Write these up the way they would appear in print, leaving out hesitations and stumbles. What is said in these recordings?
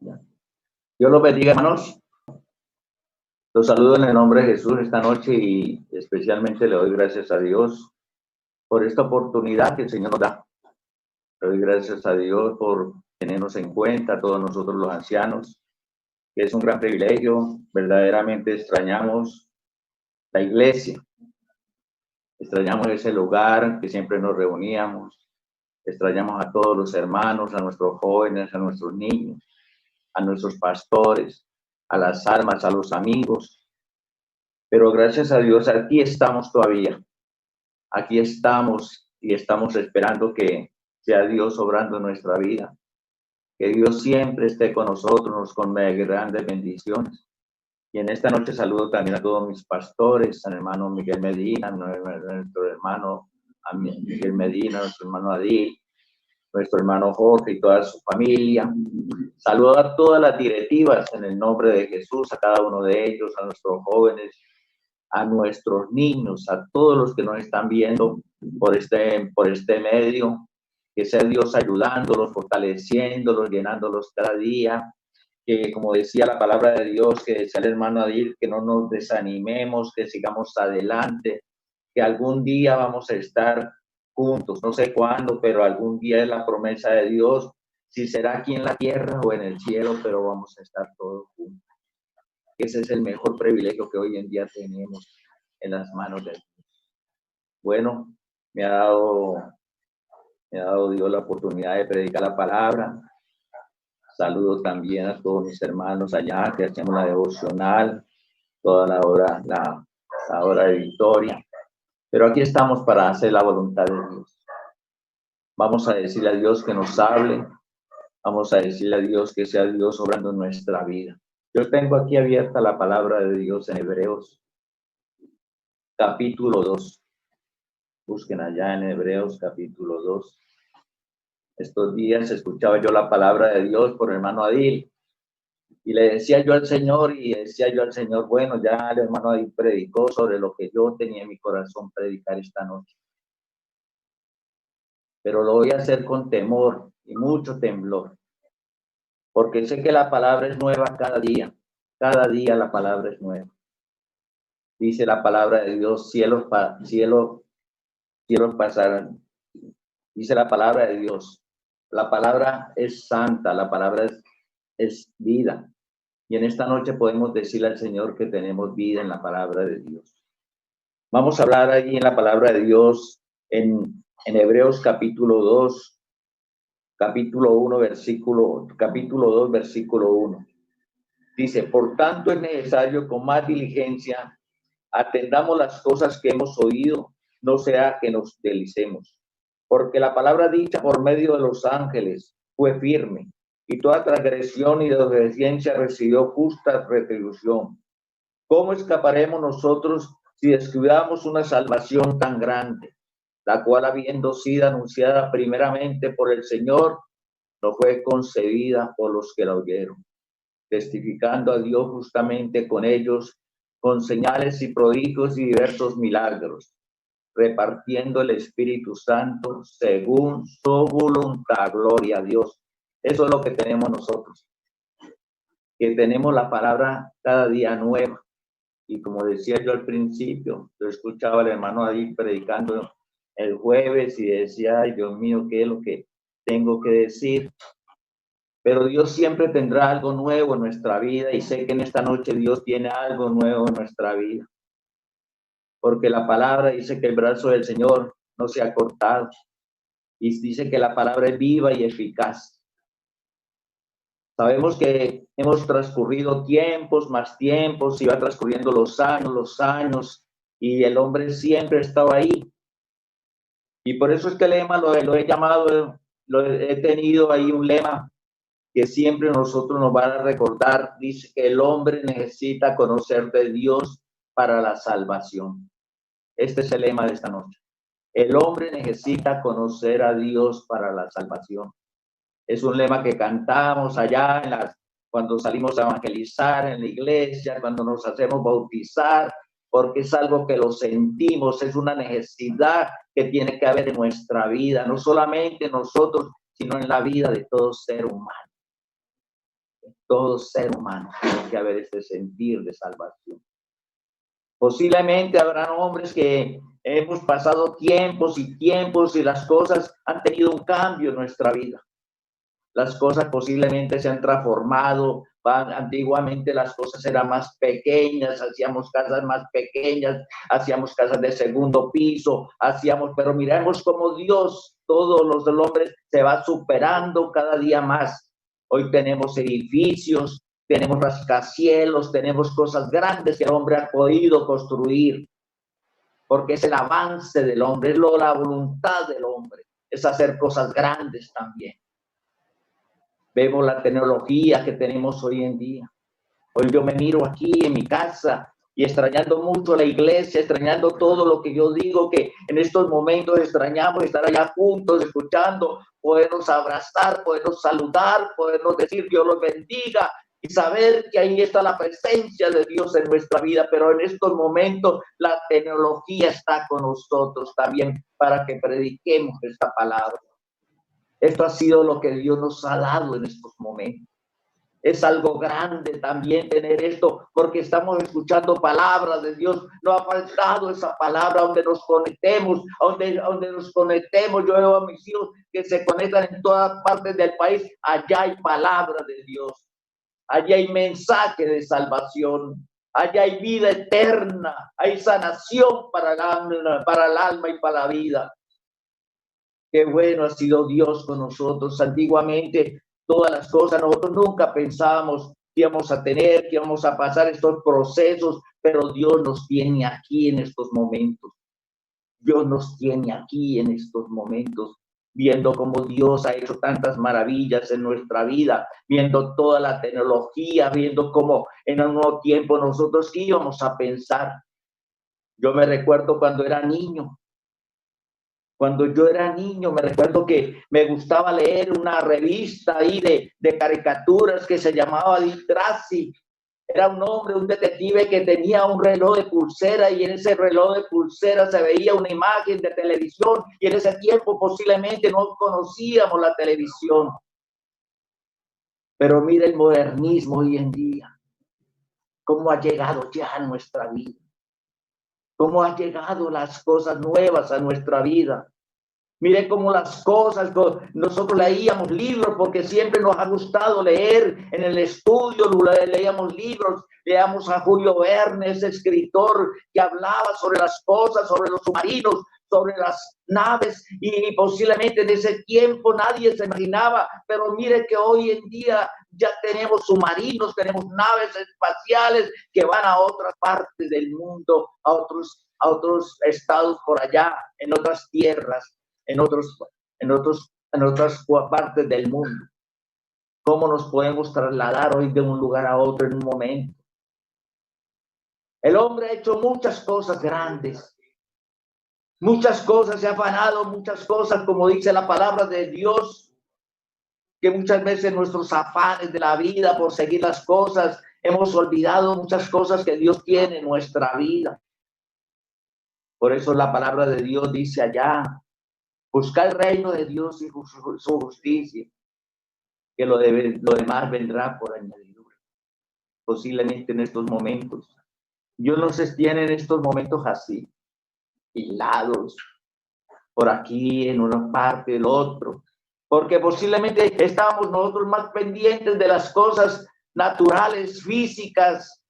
Dios los bendiga, hermanos. Los saludo en el nombre de Jesús esta noche y especialmente le doy gracias a Dios por esta oportunidad que el Señor nos da. Le doy gracias a Dios por tenernos en cuenta, todos nosotros los ancianos, que es un gran privilegio. Verdaderamente extrañamos la iglesia, extrañamos ese lugar que siempre nos reuníamos, extrañamos a todos los hermanos, a nuestros jóvenes, a nuestros niños, a nuestros pastores, a las almas, a los amigos. Pero gracias a Dios, aquí estamos todavía. Aquí estamos y estamos esperando que sea Dios obrando en nuestra vida. Que Dios siempre esté con nosotros, con grandes bendiciones. Y en esta noche saludo también a todos mis pastores, al hermano Miguel Medina, nuestro hermano Miguel Medina, nuestro hermano Adil, nuestro hermano Jorge y toda su familia. Saludo a todas las directivas en el nombre de Jesús, a cada uno de ellos, a nuestros jóvenes, a nuestros niños, a todos los que nos están viendo por este medio. Que sea Dios ayudándolos, fortaleciéndolos, llenándolos cada día. Que, como decía la palabra de Dios, que decía el hermano Adil, que no nos desanimemos, que sigamos adelante, que algún día vamos a estar juntos, no sé cuándo, pero algún día es la promesa de Dios, si será aquí en la tierra o en el cielo, pero vamos a estar todos juntos. Ese es el mejor privilegio que hoy en día tenemos en las manos de Dios. Bueno, me ha dado Dios la oportunidad de predicar la palabra. Saludo también a todos mis hermanos allá que hacemos la devocional, toda la hora de victoria. Pero aquí estamos para hacer la voluntad de Dios. Vamos a decirle a Dios que nos hable. Vamos a decirle a Dios que sea Dios obrando en nuestra vida. Yo tengo aquí abierta la palabra de Dios en Hebreos, capítulo 2. Busquen allá en Hebreos, capítulo 2. Estos días escuchaba yo la palabra de Dios por el hermano Adil. Y le decía yo al Señor, bueno, ya el hermano Adil predicó sobre lo que yo tenía en mi corazón predicar esta noche. Pero lo voy a hacer con temor y mucho temblor. Porque sé que la palabra es nueva cada día. Cada día la palabra es nueva. Dice la palabra de Dios, cielos pasarán. Dice la palabra de Dios. La palabra es santa, la palabra es vida. Y en esta noche podemos decirle al Señor que tenemos vida en la palabra de Dios. Vamos a hablar ahí en la palabra de Dios en Hebreos capítulo 2, capítulo 2, versículo 1. Dice, por tanto es necesario con más diligencia atendamos las cosas que hemos oído, no sea que nos deslicemos. Porque la palabra dicha por medio de los ángeles fue firme, y toda transgresión y desobediencia recibió justa retribución. ¿Cómo escaparemos nosotros si descuidamos una salvación tan grande, la cual habiendo sido anunciada primeramente por el Señor, no fue concebida por los que la oyeron, testificando a Dios justamente con ellos, con señales y prodigios y diversos milagros, repartiendo el Espíritu Santo según su voluntad? Gloria a Dios. Eso es lo que tenemos nosotros, que tenemos la palabra cada día nueva. Y como decía yo al principio, yo escuchaba al hermano ahí predicando el jueves y decía, ay Dios mío, ¿qué es lo que tengo que decir? Pero Dios siempre tendrá algo nuevo en nuestra vida y sé que en esta noche Dios tiene algo nuevo en nuestra vida. Porque la palabra dice que el brazo del Señor no se ha cortado y dice que la palabra es viva y eficaz. Sabemos que hemos transcurrido tiempos, más tiempos, y va transcurriendo los años, y el hombre siempre estaba ahí. Y por eso este lema lo he llamado, he tenido ahí un lema que siempre nosotros nos van a recordar. Dice que el hombre necesita conocer de Dios para la salvación. Este es el lema de esta noche. El hombre necesita conocer a Dios para la salvación. Es un lema que cantamos allá cuando salimos a evangelizar en la iglesia, cuando nos hacemos bautizar, porque es algo que lo sentimos, es una necesidad que tiene que haber en nuestra vida, no solamente nosotros, sino en la vida de todo ser humano. Todo ser humano tiene que haber este sentir de salvación. Posiblemente habrán hombres que hemos pasado tiempos y tiempos y las cosas han tenido un cambio en nuestra vida. Las cosas posiblemente se han transformado. Antiguamente las cosas eran más pequeñas, hacíamos casas más pequeñas, hacíamos casas de segundo piso, pero miremos cómo Dios, todos los del hombre, se va superando cada día más. Hoy tenemos edificios, tenemos rascacielos, tenemos cosas grandes que el hombre ha podido construir, porque es el avance del hombre, es la voluntad del hombre, es hacer cosas grandes también. Vemos la tecnología que tenemos hoy en día. Hoy yo me miro aquí en mi casa y extrañando mucho la iglesia, extrañando todo lo que yo digo, que en estos momentos extrañamos estar allá juntos, escuchando, podernos abrazar, podernos saludar, podernos decir Dios los bendiga y saber que ahí está la presencia de Dios en nuestra vida. Pero en estos momentos la tecnología está con nosotros también para que prediquemos esta palabra. Esto ha sido lo que Dios nos ha dado en estos momentos. Es algo grande también tener esto, porque estamos escuchando palabras de Dios. No ha faltado esa palabra donde nos conectemos, donde nos conectemos. Yo veo a mis hijos que se conectan en todas partes del país. Allá hay palabra de Dios. Allá hay mensaje de salvación. Allá hay vida eterna. Hay sanación para el alma y para la vida. Qué bueno ha sido Dios con nosotros. Antiguamente, todas las cosas, nosotros nunca pensábamos que íbamos a tener, que íbamos a pasar estos procesos, pero Dios nos tiene aquí en estos momentos. Dios nos tiene aquí en estos momentos, viendo cómo Dios ha hecho tantas maravillas en nuestra vida, viendo toda la tecnología, viendo cómo en un nuevo tiempo nosotros íbamos a pensar. Yo me recuerdo cuando era niño. Cuando yo era niño, me recuerdo que me gustaba leer una revista ahí de caricaturas que se llamaba Dick Tracy. Era un hombre, un detective que tenía un reloj de pulsera y en ese reloj de pulsera se veía una imagen de televisión y en ese tiempo posiblemente no conocíamos la televisión. Pero mira el modernismo hoy en día, cómo ha llegado ya a nuestra vida, cómo han llegado las cosas nuevas a nuestra vida. Mire cómo las cosas, nosotros leíamos libros porque siempre nos ha gustado leer en el estudio, leíamos libros, leíamos a Julio Verne, ese escritor que hablaba sobre las cosas, sobre los submarinos, sobre las naves y posiblemente en ese tiempo nadie se imaginaba, pero mire que hoy en día ya tenemos submarinos, tenemos naves espaciales que van a otras partes del mundo, a otros estados por allá, en otras tierras. En otras partes del mundo. ¿Cómo nos podemos trasladar hoy de un lugar a otro en un momento? El hombre ha hecho muchas cosas grandes. Muchas cosas, se ha afanado, muchas cosas, como dice la palabra de Dios, que muchas veces nuestros afanes de la vida por seguir las cosas, hemos olvidado muchas cosas que Dios tiene en nuestra vida. Por eso la palabra de Dios dice allá, buscar el reino de Dios y su justicia, que lo demás vendrá por añadidura. Posiblemente en estos momentos, Dios nos tiene en estos momentos así, hilados, por aquí, en una parte, del otro, porque posiblemente estábamos nosotros más pendientes de las cosas naturales, físicas,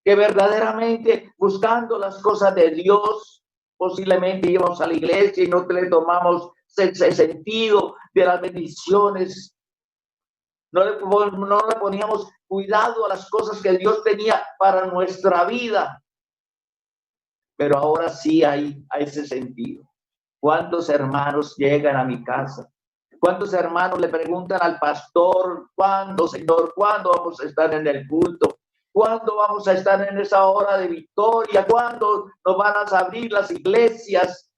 que verdaderamente buscando las cosas de Dios. Posiblemente íbamos a la iglesia y no le tomamos ese sentido de las bendiciones. No le poníamos cuidado a las cosas que Dios tenía para nuestra vida. Pero ahora sí hay ese sentido. ¿Cuántos hermanos llegan a mi casa? ¿Cuántos hermanos le preguntan al pastor, ¿cuándo, Señor? ¿Cuándo vamos a estar en el culto? ¿Cuándo vamos a estar en esa hora de victoria? ¿Cuándo nos van a abrir las iglesias?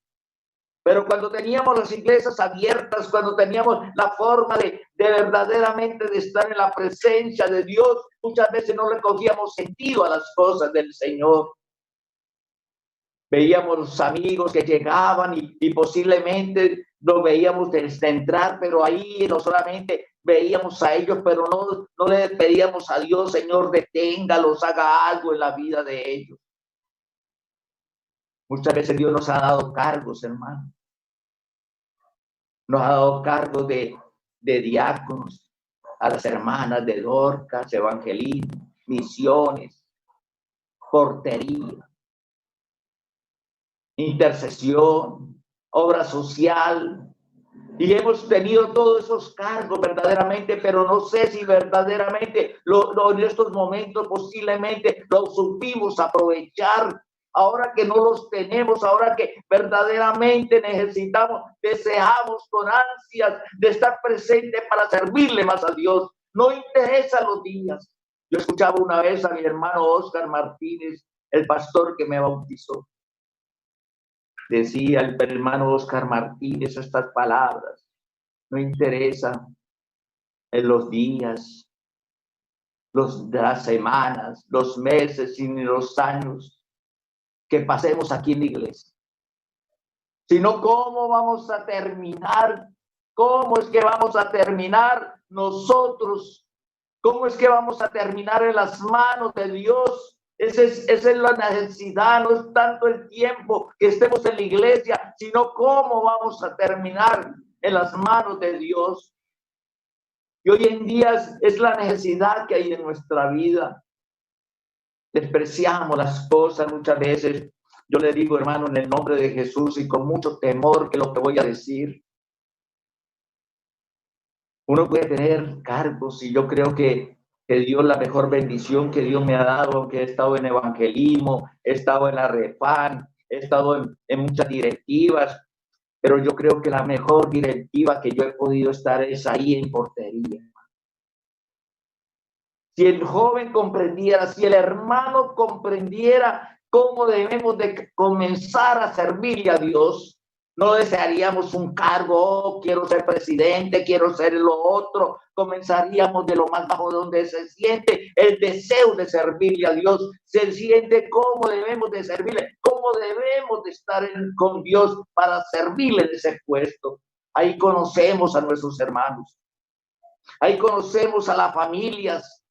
Pero cuando teníamos las iglesias abiertas, cuando teníamos la forma de verdaderamente de estar en la presencia de Dios, muchas veces no le cogíamos sentido a las cosas del Señor. Veíamos los amigos que llegaban y posiblemente Lo veíamos entrar, pero ahí no solamente veíamos a ellos, pero no le pedíamos a Dios, Señor, deténgalos, haga algo en la vida de ellos. Muchas veces Dios nos ha dado cargos, hermano. Nos ha dado cargos de diáconos, a las hermanas de Dorcas, evangelismo, misiones, portería, intercesión, obra social. Y hemos tenido todos esos cargos verdaderamente, pero no sé si verdaderamente en estos momentos posiblemente los supimos aprovechar. Ahora que no los tenemos, ahora que verdaderamente necesitamos, deseamos con ansias de estar presentes para servirle más a Dios. No interesa los días. Yo escuchaba una vez a mi hermano Oscar Martínez, el pastor que me bautizó. Decía el hermano Oscar Martínez estas palabras: no interesa en los días, las semanas, los meses y ni los años que pasemos aquí en la iglesia, sino cómo vamos a terminar, cómo es que vamos a terminar nosotros, cómo es que vamos a terminar en las manos de Dios. Esa es la necesidad, no es tanto el tiempo que estemos en la iglesia, sino cómo vamos a terminar en las manos de Dios. Y hoy en día es la necesidad que hay en nuestra vida. Despreciamos las cosas muchas veces. Yo le digo, hermano, en el nombre de Jesús y con mucho temor que lo que voy a decir. Uno puede tener cargos y yo creo que Dios, la mejor bendición que Dios me ha dado, aunque he estado en evangelismo, he estado en la Refan, he estado en muchas directivas, pero yo creo que la mejor directiva que yo he podido estar es ahí en portería. Si el joven comprendiera, si el hermano comprendiera cómo debemos de comenzar a servirle a Dios, no desearíamos un cargo, oh, quiero ser presidente, quiero ser lo otro. Comenzaríamos de lo más bajo, donde se siente el deseo de servirle a Dios, se siente cómo debemos de servirle, cómo debemos de estar con Dios para servirle en ese puesto. Ahí conocemos a nuestros hermanos, ahí conocemos a las familias,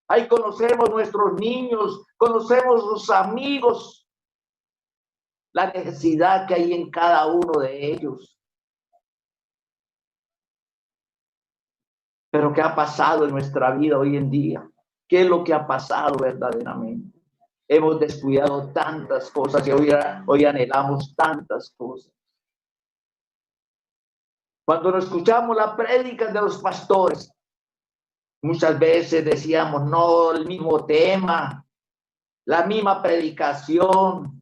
ahí conocemos nuestros niños, conocemos los amigos, la necesidad que hay en cada uno de ellos. Pero ¿qué ha pasado en nuestra vida hoy en día? ¿Qué es lo que ha pasado verdaderamente? Hemos descuidado tantas cosas y hoy anhelamos tantas cosas. Cuando nos escuchamos las prédicas de los pastores, muchas veces decíamos, no, el mismo tema, la misma predicación.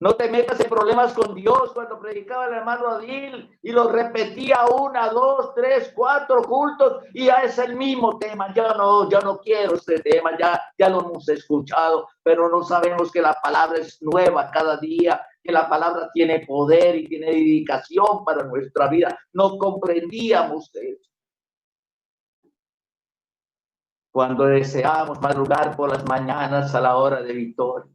No te metas en problemas con Dios. Cuando predicaba el hermano Adil y lo repetía 1, 2, 3, 4 cultos y ya es el mismo tema. Ya no quiero este tema, ya lo hemos escuchado, pero no sabemos que la palabra es nueva cada día, que la palabra tiene poder y tiene dedicación para nuestra vida. No comprendíamos eso. Cuando deseábamos madrugar por las mañanas a la hora de victoria,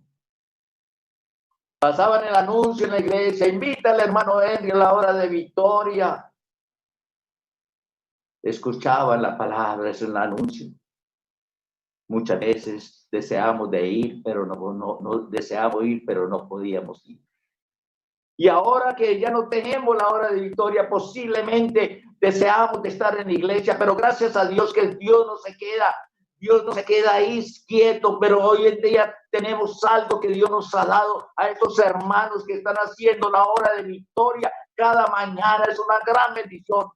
pasaban el anuncio en la iglesia, invita al hermano Henry a la hora de victoria. Escuchaban la palabra, es el anuncio. Muchas veces deseamos de ir, pero no deseamos ir, pero no podíamos ir. Y ahora que ya no tenemos la hora de victoria, posiblemente deseamos de estar en la iglesia, pero gracias a Dios que Dios no se queda ahí quieto, pero hoy en día tenemos algo que Dios nos ha dado a estos hermanos que están haciendo la hora de victoria cada mañana. Es una gran bendición.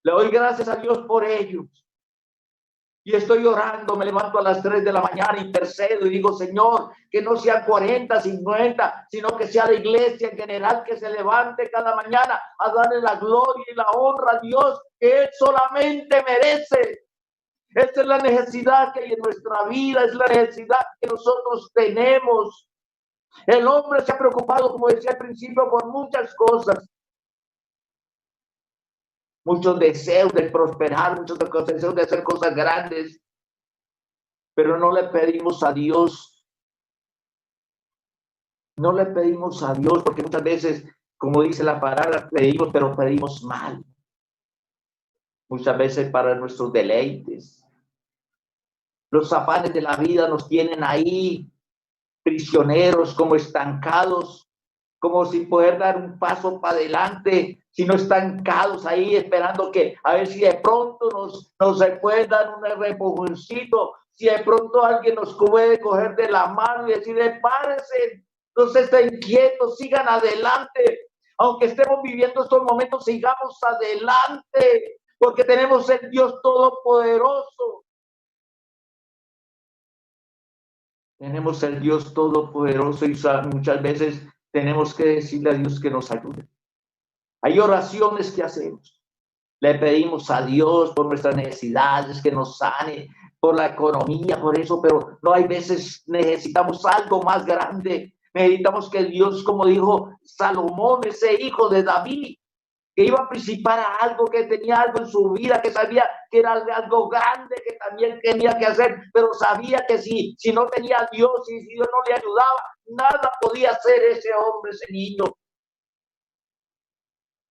Le doy gracias a Dios por ellos. Y estoy orando, me levanto a las 3 de la mañana, intercedo y digo, Señor, que no sean 40, 50, sino que sea la iglesia en general que se levante cada mañana a darle la gloria y la honra a Dios que Él solamente merece. Esta es la necesidad que hay en nuestra vida, es la necesidad que nosotros tenemos. El hombre se ha preocupado, como decía al principio, por muchas cosas. Muchos deseos de prosperar, muchos deseos de hacer cosas grandes, pero no le pedimos a Dios No le pedimos a Dios porque muchas veces, como dice la palabra, pedimos, pero pedimos mal. Muchas veces para nuestros deleites. Los afanes de la vida nos tienen ahí prisioneros, como estancados, como sin poder dar un paso para adelante, sino estancados ahí esperando que a ver si de pronto nos puede dar un repujoncito, si de pronto alguien nos puede coger de la mano y decirle, párense, no se estén quietos, sigan adelante. Aunque estemos viviendo estos momentos, sigamos adelante, porque tenemos el Dios Todopoderoso. Tenemos el Dios Todopoderoso y muchas veces tenemos que decirle a Dios que nos ayude. Hay oraciones que hacemos. Le pedimos a Dios por nuestras necesidades, que nos sane, por la economía, por eso, pero no hay veces necesitamos algo más grande. Necesitamos que Dios, como dijo Salomón, ese hijo de David, que iba a participar a algo, que tenía algo en su vida, que sabía que era algo grande, que también tenía que hacer, pero sabía que si no tenía a Dios y si Dios no le ayudaba, nada podía hacer ese hombre, ese niño.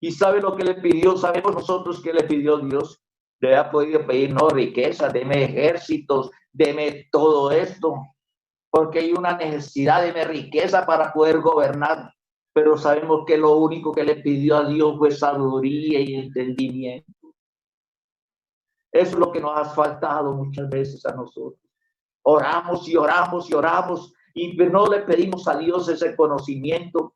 ¿Y sabe lo que le pidió? Sabemos nosotros que le pidió Dios. Le ha podido pedir, no, riqueza, deme ejércitos, deme todo esto, porque hay una necesidad, deme riqueza para poder gobernar. Pero sabemos que lo único que le pidió a Dios fue sabiduría y entendimiento. Eso es lo que nos ha faltado muchas veces a nosotros. Oramos y oramos y oramos y no le pedimos a Dios ese conocimiento.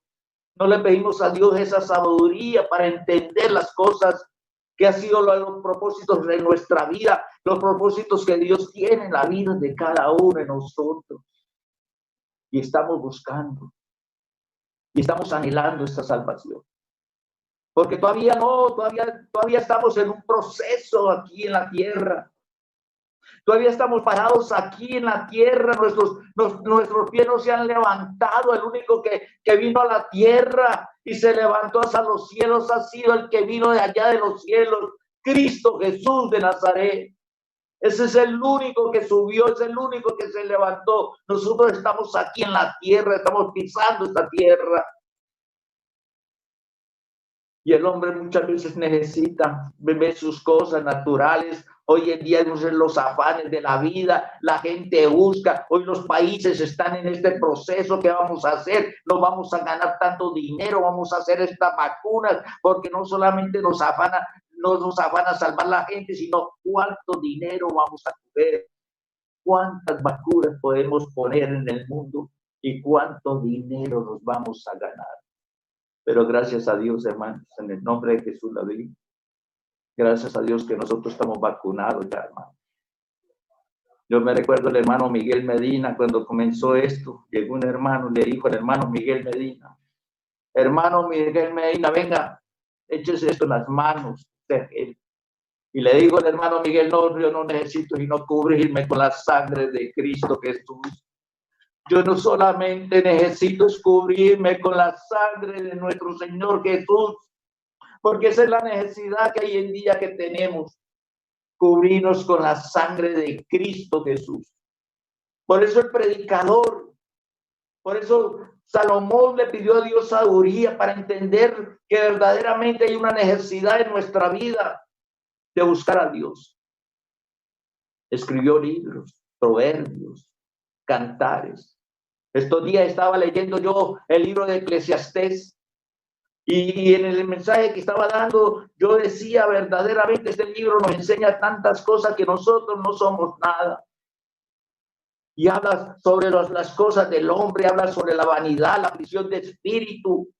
No le pedimos a Dios esa sabiduría para entender las cosas que han sido los propósitos de nuestra vida, los propósitos que Dios tiene en la vida de cada uno de nosotros. Y estamos buscando y estamos anhelando esta salvación. Porque todavía estamos en un proceso aquí en la tierra. Todavía estamos parados aquí en la tierra, nuestros pies no se han levantado. El único que vino a la tierra y se levantó hasta los cielos ha sido el que vino de allá de los cielos, Cristo Jesús de Nazaret. Ese es el único que subió, es el único que se levantó. Nosotros estamos aquí en la tierra, estamos pisando esta tierra. Y el hombre muchas veces necesita ver sus cosas naturales. Hoy en día los afanes de la vida, la gente busca. Hoy los países están en este proceso. ¿Qué vamos a hacer? No vamos a ganar tanto dinero, vamos a hacer estas vacunas, porque no solamente nos afana salvar la gente, sino cuánto dinero vamos a coger, cuántas vacunas podemos poner en el mundo y cuánto dinero nos vamos a ganar. Pero gracias a Dios, hermanos, en el nombre de Jesús la digo. Gracias a Dios que nosotros estamos vacunados ya, hermano. Yo me recuerdo el hermano Miguel Medina cuando comenzó esto. Llegó un hermano, le dijo al hermano Miguel Medina, hermano Miguel Medina, venga, échese esto en las manos. Y le digo al hermano Miguel, no, yo no necesito sino cubrirme con la sangre de Cristo Jesús. Yo no solamente necesito cubrirme con la sangre de nuestro Señor Jesús, porque esa es la necesidad que hay en día que tenemos, cubrirnos con la sangre de Cristo Jesús. Por eso el predicador, por eso Salomón le pidió a Dios sabiduría para entender que verdaderamente hay una necesidad en nuestra vida de buscar a Dios. Escribió libros, proverbios, cantares. Estos días estaba leyendo yo el libro de Eclesiastés y en el mensaje que estaba dando yo decía verdaderamente este libro nos enseña tantas cosas que nosotros no somos nada. Y habla sobre las cosas del hombre, habla sobre la vanidad, la prisión de espíritu.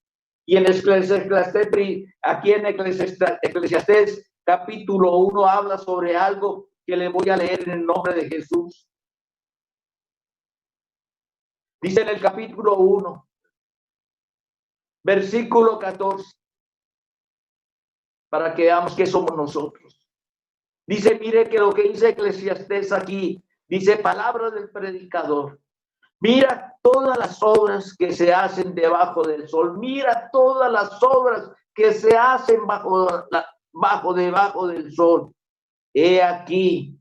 Y en Eclesiastés, aquí en Eclesiastés capítulo 1 habla sobre algo que le voy a leer en el nombre de Jesús. Dice en el capítulo 1, versículo 14, para que veamos qué somos nosotros. Dice, mire que lo que dice Eclesiastés aquí, dice palabras del predicador. Mira todas las obras que se hacen debajo del sol. Mira todas las obras que se hacen debajo del sol. He aquí,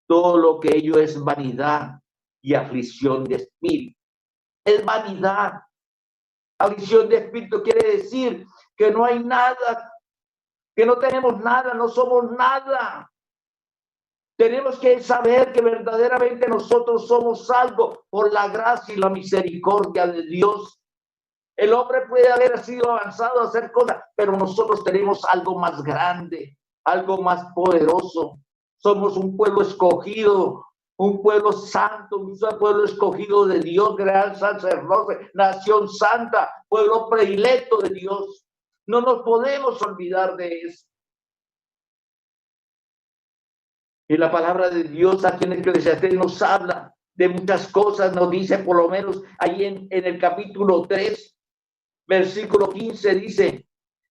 todo lo que ello es vanidad y aflicción de espíritu. Es vanidad. Aflicción de espíritu quiere decir que no hay nada, que no tenemos nada, no somos nada. Tenemos que saber que verdaderamente nosotros somos salvos por la gracia y la misericordia de Dios. El hombre puede haber sido avanzado a hacer cosas, pero nosotros tenemos algo más grande, algo más poderoso. Somos un pueblo escogido, un pueblo santo, un pueblo escogido de Dios, gran sacerdote, nación santa, pueblo predilecto de Dios. No nos podemos olvidar de eso. Y la palabra de Dios aquí en el Eclesiastés nos habla de muchas cosas, nos dice por lo menos ahí en el capítulo 3, versículo 15 dice,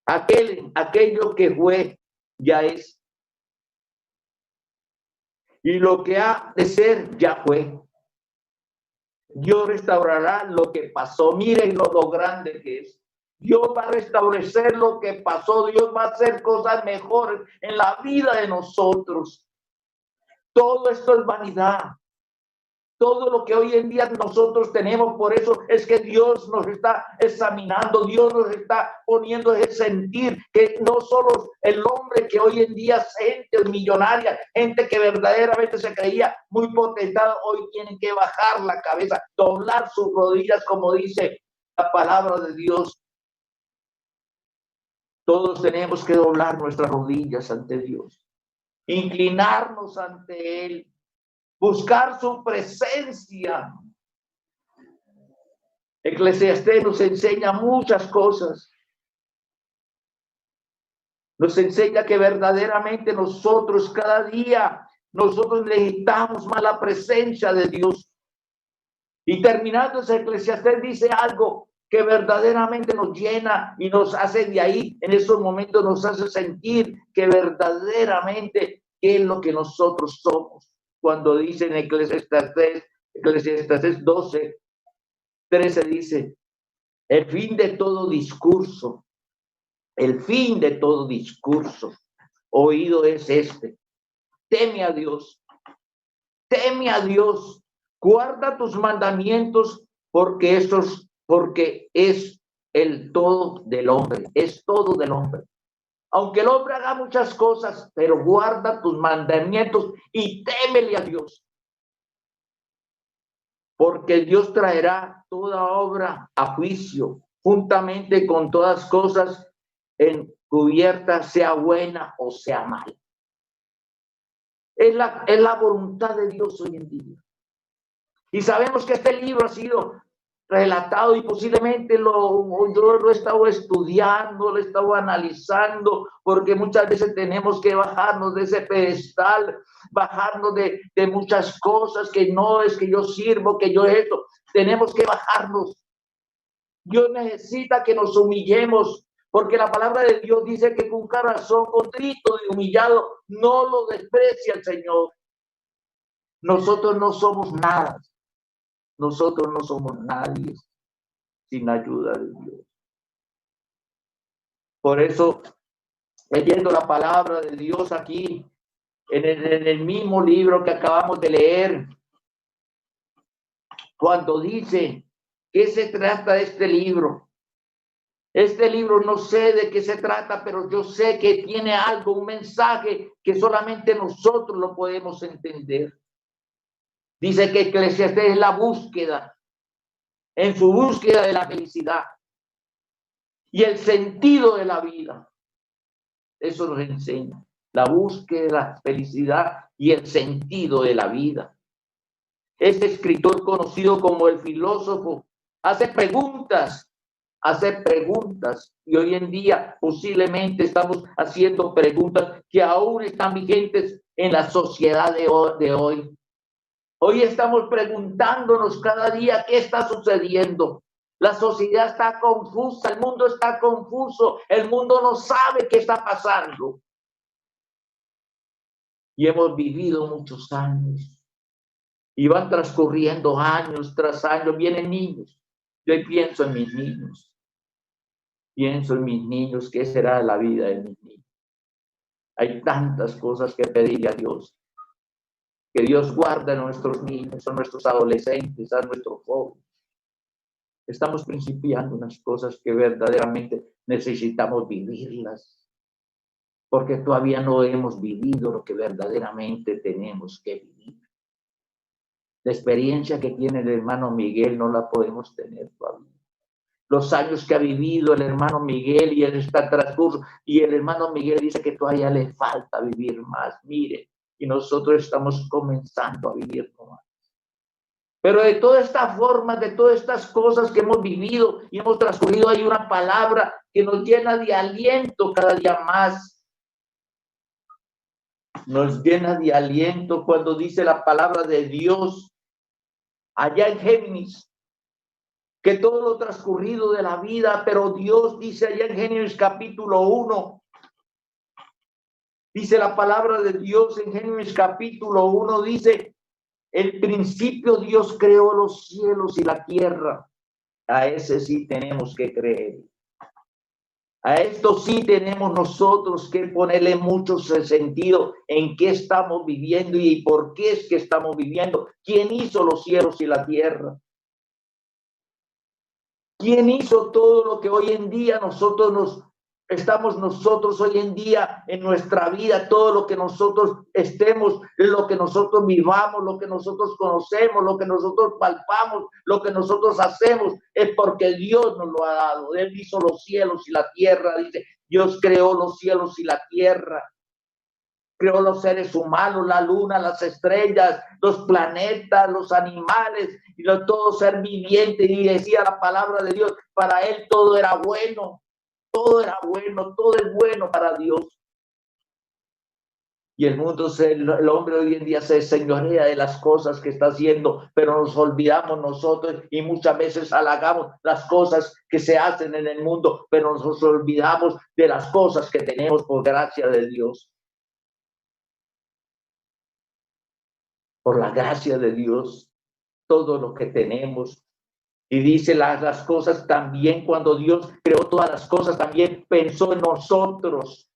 aquello que fue, ya es. Y lo que ha de ser, ya fue. Dios restaurará lo que pasó. Miren lo grande que es. Dios va a restablecer lo que pasó. Dios va a hacer cosas mejores en la vida de nosotros. Todo esto es vanidad. Todo lo que hoy en día nosotros tenemos, por eso es que Dios nos está examinando, Dios nos está poniendo ese sentir que no solo el hombre que hoy en día es gente millonaria, gente que verdaderamente se creía muy potentado, hoy tienen que bajar la cabeza, doblar sus rodillas, como dice la palabra de Dios. Todos tenemos que doblar nuestras rodillas ante Dios, inclinarnos ante Él, buscar su presencia. Eclesiastés nos enseña muchas cosas. Nos enseña que verdaderamente nosotros cada día, nosotros necesitamos más la presencia de Dios. Y terminando ese Eclesiastés dice algo que verdaderamente nos llena y nos hace de ahí, en esos momentos nos hace sentir que verdaderamente es lo que nosotros somos. Cuando dice en Eclesiastés 12, 13 dice, el fin de todo discurso oído es este: teme a Dios, guarda tus mandamientos, porque es el todo del hombre, es todo del hombre. Aunque el hombre haga muchas cosas, pero guarda tus mandamientos y témele a Dios. Porque Dios traerá toda obra a juicio, juntamente con todas cosas encubiertas, sea buena o sea mala. Es la voluntad de Dios hoy en día. Y sabemos que este libro ha sido relatado y posiblemente yo lo he estado estudiando, lo he estado analizando, porque muchas veces tenemos que bajarnos de ese pedestal, bajarnos de muchas cosas, que no es que yo sirvo, que yo esto, tenemos que bajarnos. Dios necesita que nos humillemos, porque la palabra de Dios dice que con corazón contrito y humillado no lo desprecia el Señor. Nosotros no somos nada. Nosotros no somos nadie sin ayuda de Dios. Por eso, leyendo la palabra de Dios aquí, en el mismo libro que acabamos de leer, cuando dice, ¿qué se trata de este libro? Este libro no sé de qué se trata, pero yo sé que tiene algo, un mensaje que solamente nosotros lo podemos entender. Dice que Eclesiastés es la búsqueda, en su búsqueda de la felicidad y el sentido de la vida. Eso nos enseña, la búsqueda de la felicidad y el sentido de la vida. Este escritor, conocido como el filósofo, hace preguntas, y hoy en día posiblemente estamos haciendo preguntas que aún están vigentes en la sociedad de hoy. Hoy estamos preguntándonos cada día qué está sucediendo. La sociedad está confusa, el mundo está confuso, el mundo no sabe qué está pasando. Y hemos vivido muchos años. Y van transcurriendo años tras años, vienen niños. Yo pienso en mis niños. ¿Qué será de la vida de mis niños? Hay tantas cosas que pedirle a Dios. Que Dios guarde a nuestros niños, a nuestros adolescentes, a nuestros jóvenes. Estamos principiando unas cosas que verdaderamente necesitamos vivirlas, porque todavía no hemos vivido lo que verdaderamente tenemos que vivir. La experiencia que tiene el hermano Miguel no la podemos tener todavía. Los años que ha vivido el hermano Miguel y él está transcurso, y el hermano Miguel dice que todavía le falta vivir más. Mire, y nosotros estamos comenzando a vivir más. Pero de toda esta forma, de todas estas cosas que hemos vivido y hemos transcurrido, hay una palabra que nos llena de aliento cada día más. Nos llena de aliento cuando dice la palabra de Dios allá en Génesis, que todo lo transcurrido de la vida, pero Dios dice allá en Génesis capítulo 1, dice la palabra de Dios en Génesis capítulo 1, dice, el principio Dios creó los cielos y la tierra. A ese sí tenemos que creer. A esto sí tenemos nosotros que ponerle mucho sentido en qué estamos viviendo y por qué es que estamos viviendo. ¿Quién hizo los cielos y la tierra? ¿Quién hizo todo lo que hoy en día nosotros hoy en día en nuestra vida, todo lo que nosotros estemos, lo que nosotros vivamos, lo que nosotros conocemos, lo que nosotros palpamos, lo que nosotros hacemos, es porque Dios nos lo ha dado. Él hizo los cielos y la tierra, dice, Dios creó los cielos y la tierra. Creó los seres humanos, la luna, las estrellas, los planetas, los animales, y todo ser viviente. Y decía la palabra de Dios, para él todo era bueno, todo era bueno, todo es bueno para Dios. Y el mundo, el hombre hoy en día se señorea de las cosas que está haciendo, pero nos olvidamos nosotros y muchas veces halagamos las cosas que se hacen en el mundo, pero nos olvidamos de las cosas que tenemos por gracia de Dios. Por la gracia de Dios, todo lo que tenemos. Y dice las cosas también, cuando Dios creó todas las cosas, también pensó en nosotros.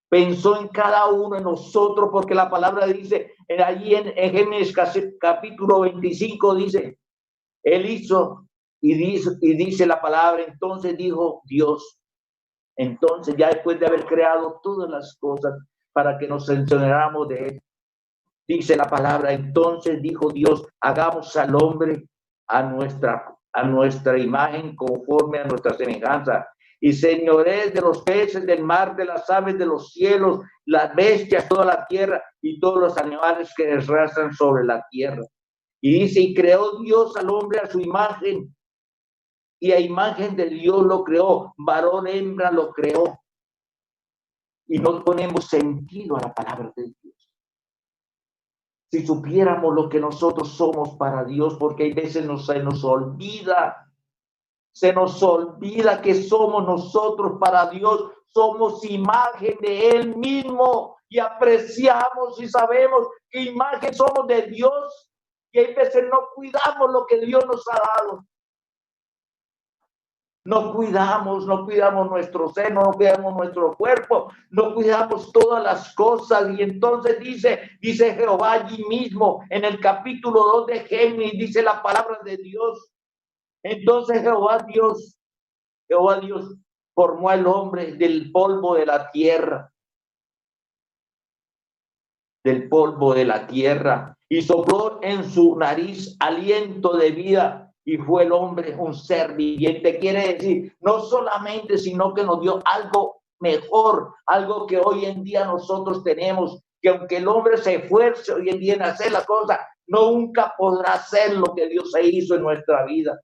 Pensó en cada uno de nosotros, porque la palabra dice, allí en Génesis capítulo 25, dice, Él hizo, y dice la palabra, entonces dijo Dios, entonces ya después de haber creado todas las cosas, para que nos enseñáramos de Él. Dice la palabra, entonces dijo Dios, hagamos al hombre a nuestra imagen, conforme a nuestra semejanza, y señores de los peces del mar, de las aves de los cielos, las bestias, toda la tierra, y todos los animales que arrastran sobre la tierra. Y dice, y creó Dios al hombre a su imagen, y a imagen de Dios lo creó, varón, hembra lo creó. Y no ponemos sentido a la palabra de Dios. Si supiéramos lo que nosotros somos para Dios, porque hay veces se nos olvida que somos nosotros para Dios, somos imagen de Él mismo y apreciamos y sabemos qué imagen somos de Dios, y hay veces no cuidamos lo que Dios nos ha dado. No cuidamos nuestro seno, no cuidamos nuestro cuerpo, no cuidamos todas las cosas. Y entonces dice Jehová allí mismo, en el capítulo 2 de Génesis, dice la palabra de Dios. Entonces Jehová Dios formó al hombre del polvo de la tierra, y sopló en su nariz aliento de vida, y fue el hombre un ser viviente. Quiere decir, no solamente, sino que nos dio algo mejor, algo que hoy en día nosotros tenemos, que aunque el hombre se esfuerce hoy en día en hacer las cosas, nunca podrá hacer lo que Dios hizo en nuestra vida.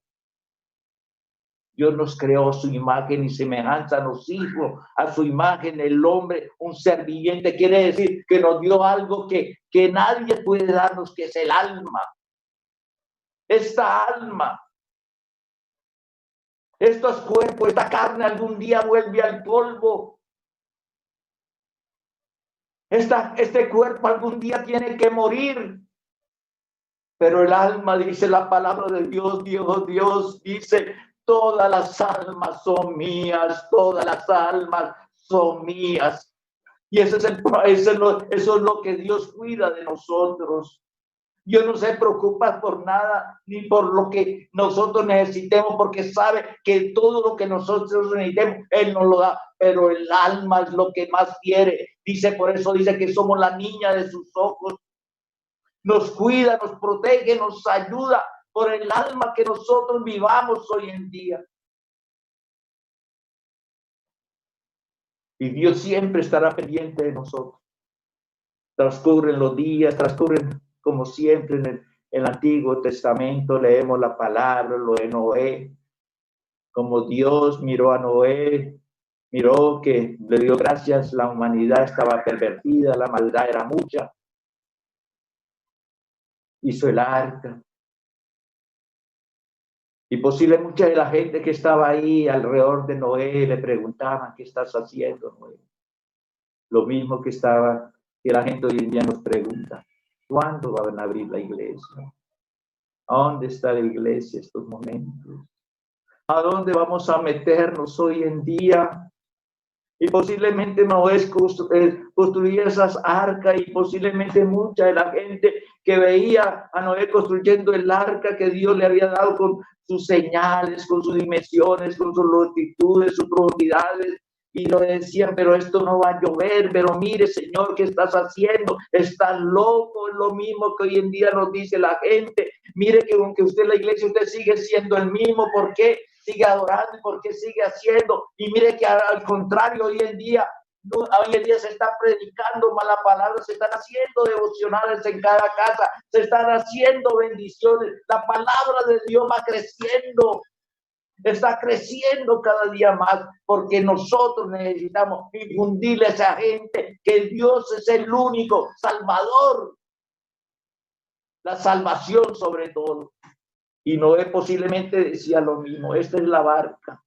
Dios nos creó a su imagen y semejanza, nos hizo a su imagen, el hombre, un ser viviente. Quiere decir que nos dio algo que nadie puede darnos, que es el alma. Esta alma, estos cuerpos, esta carne algún día vuelve al polvo. Este cuerpo algún día tiene que morir. Pero el alma, dice la palabra de Dios, Dios dice, todas las almas son mías, todas las almas son mías. Y eso es lo que Dios cuida de nosotros. Dios no se preocupa por nada, ni por lo que nosotros necesitemos, porque sabe que todo lo que nosotros necesitemos, Él nos lo da. Pero el alma es lo que más quiere. Dice, por eso dice que somos la niña de sus ojos. Nos cuida, nos protege, nos ayuda por el alma que nosotros vivamos hoy en día. Y Dios siempre estará pendiente de nosotros. Transcurren los días, transcurren como siempre en el Antiguo Testamento, leemos la palabra, lo de Noé, como Dios miró a Noé, miró que le dio gracias, la humanidad estaba pervertida, la maldad era mucha, hizo el arca. Y posible mucha de la gente que estaba ahí alrededor de Noé le preguntaban, ¿qué estás haciendo, Noé? Lo mismo que la gente hoy en día nos pregunta, ¿cuándo van a abrir la iglesia? ¿A dónde está la iglesia estos momentos? ¿A dónde vamos a meternos hoy en día? Y posiblemente Noé construía esas arcas y posiblemente mucha de la gente que veía a Noé construyendo el arca que Dios le había dado con sus señales, con sus dimensiones, con sus longitudes, sus profundidades, y lo decían, pero esto no va a llover, pero mire, Señor, ¿qué estás haciendo? Estás loco. Es lo mismo que hoy en día nos dice la gente. Mire que aunque usted en la iglesia, usted sigue siendo el mismo. ¿Por qué sigue adorando y por qué sigue haciendo? Y mire que al contrario, hoy en día se está predicando mala palabra, se están haciendo devocionales en cada casa, se están haciendo bendiciones. La palabra de Dios va creciendo. Está creciendo cada día más porque nosotros necesitamos infundirle a esa gente que Dios es el único salvador, la salvación sobre todo. Y Noé posiblemente decía lo mismo, esta es la barca,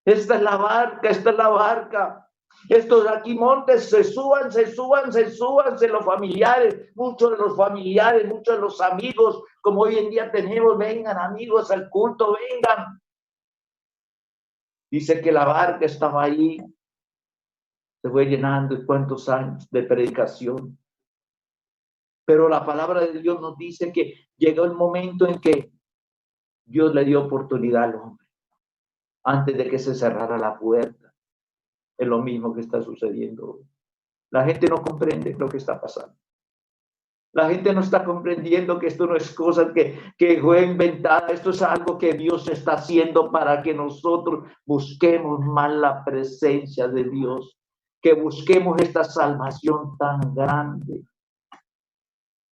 esta es la barca, esta es la barca. Estos aquí montes se suban los familiares, muchos de los familiares, muchos de los amigos, como hoy en día tenemos, vengan amigos al culto, vengan. Dice que la barca estaba ahí, se fue llenando y cuántos años de predicación. Pero la palabra de Dios nos dice que llegó el momento en que Dios le dio oportunidad al hombre, antes de que se cerrara la puerta. Es lo mismo que está sucediendo hoy. La gente no comprende lo que está pasando. La gente no está comprendiendo que esto no es cosa que fue inventada. Esto es algo que Dios está haciendo para que nosotros busquemos más la presencia de Dios, que busquemos esta salvación tan grande.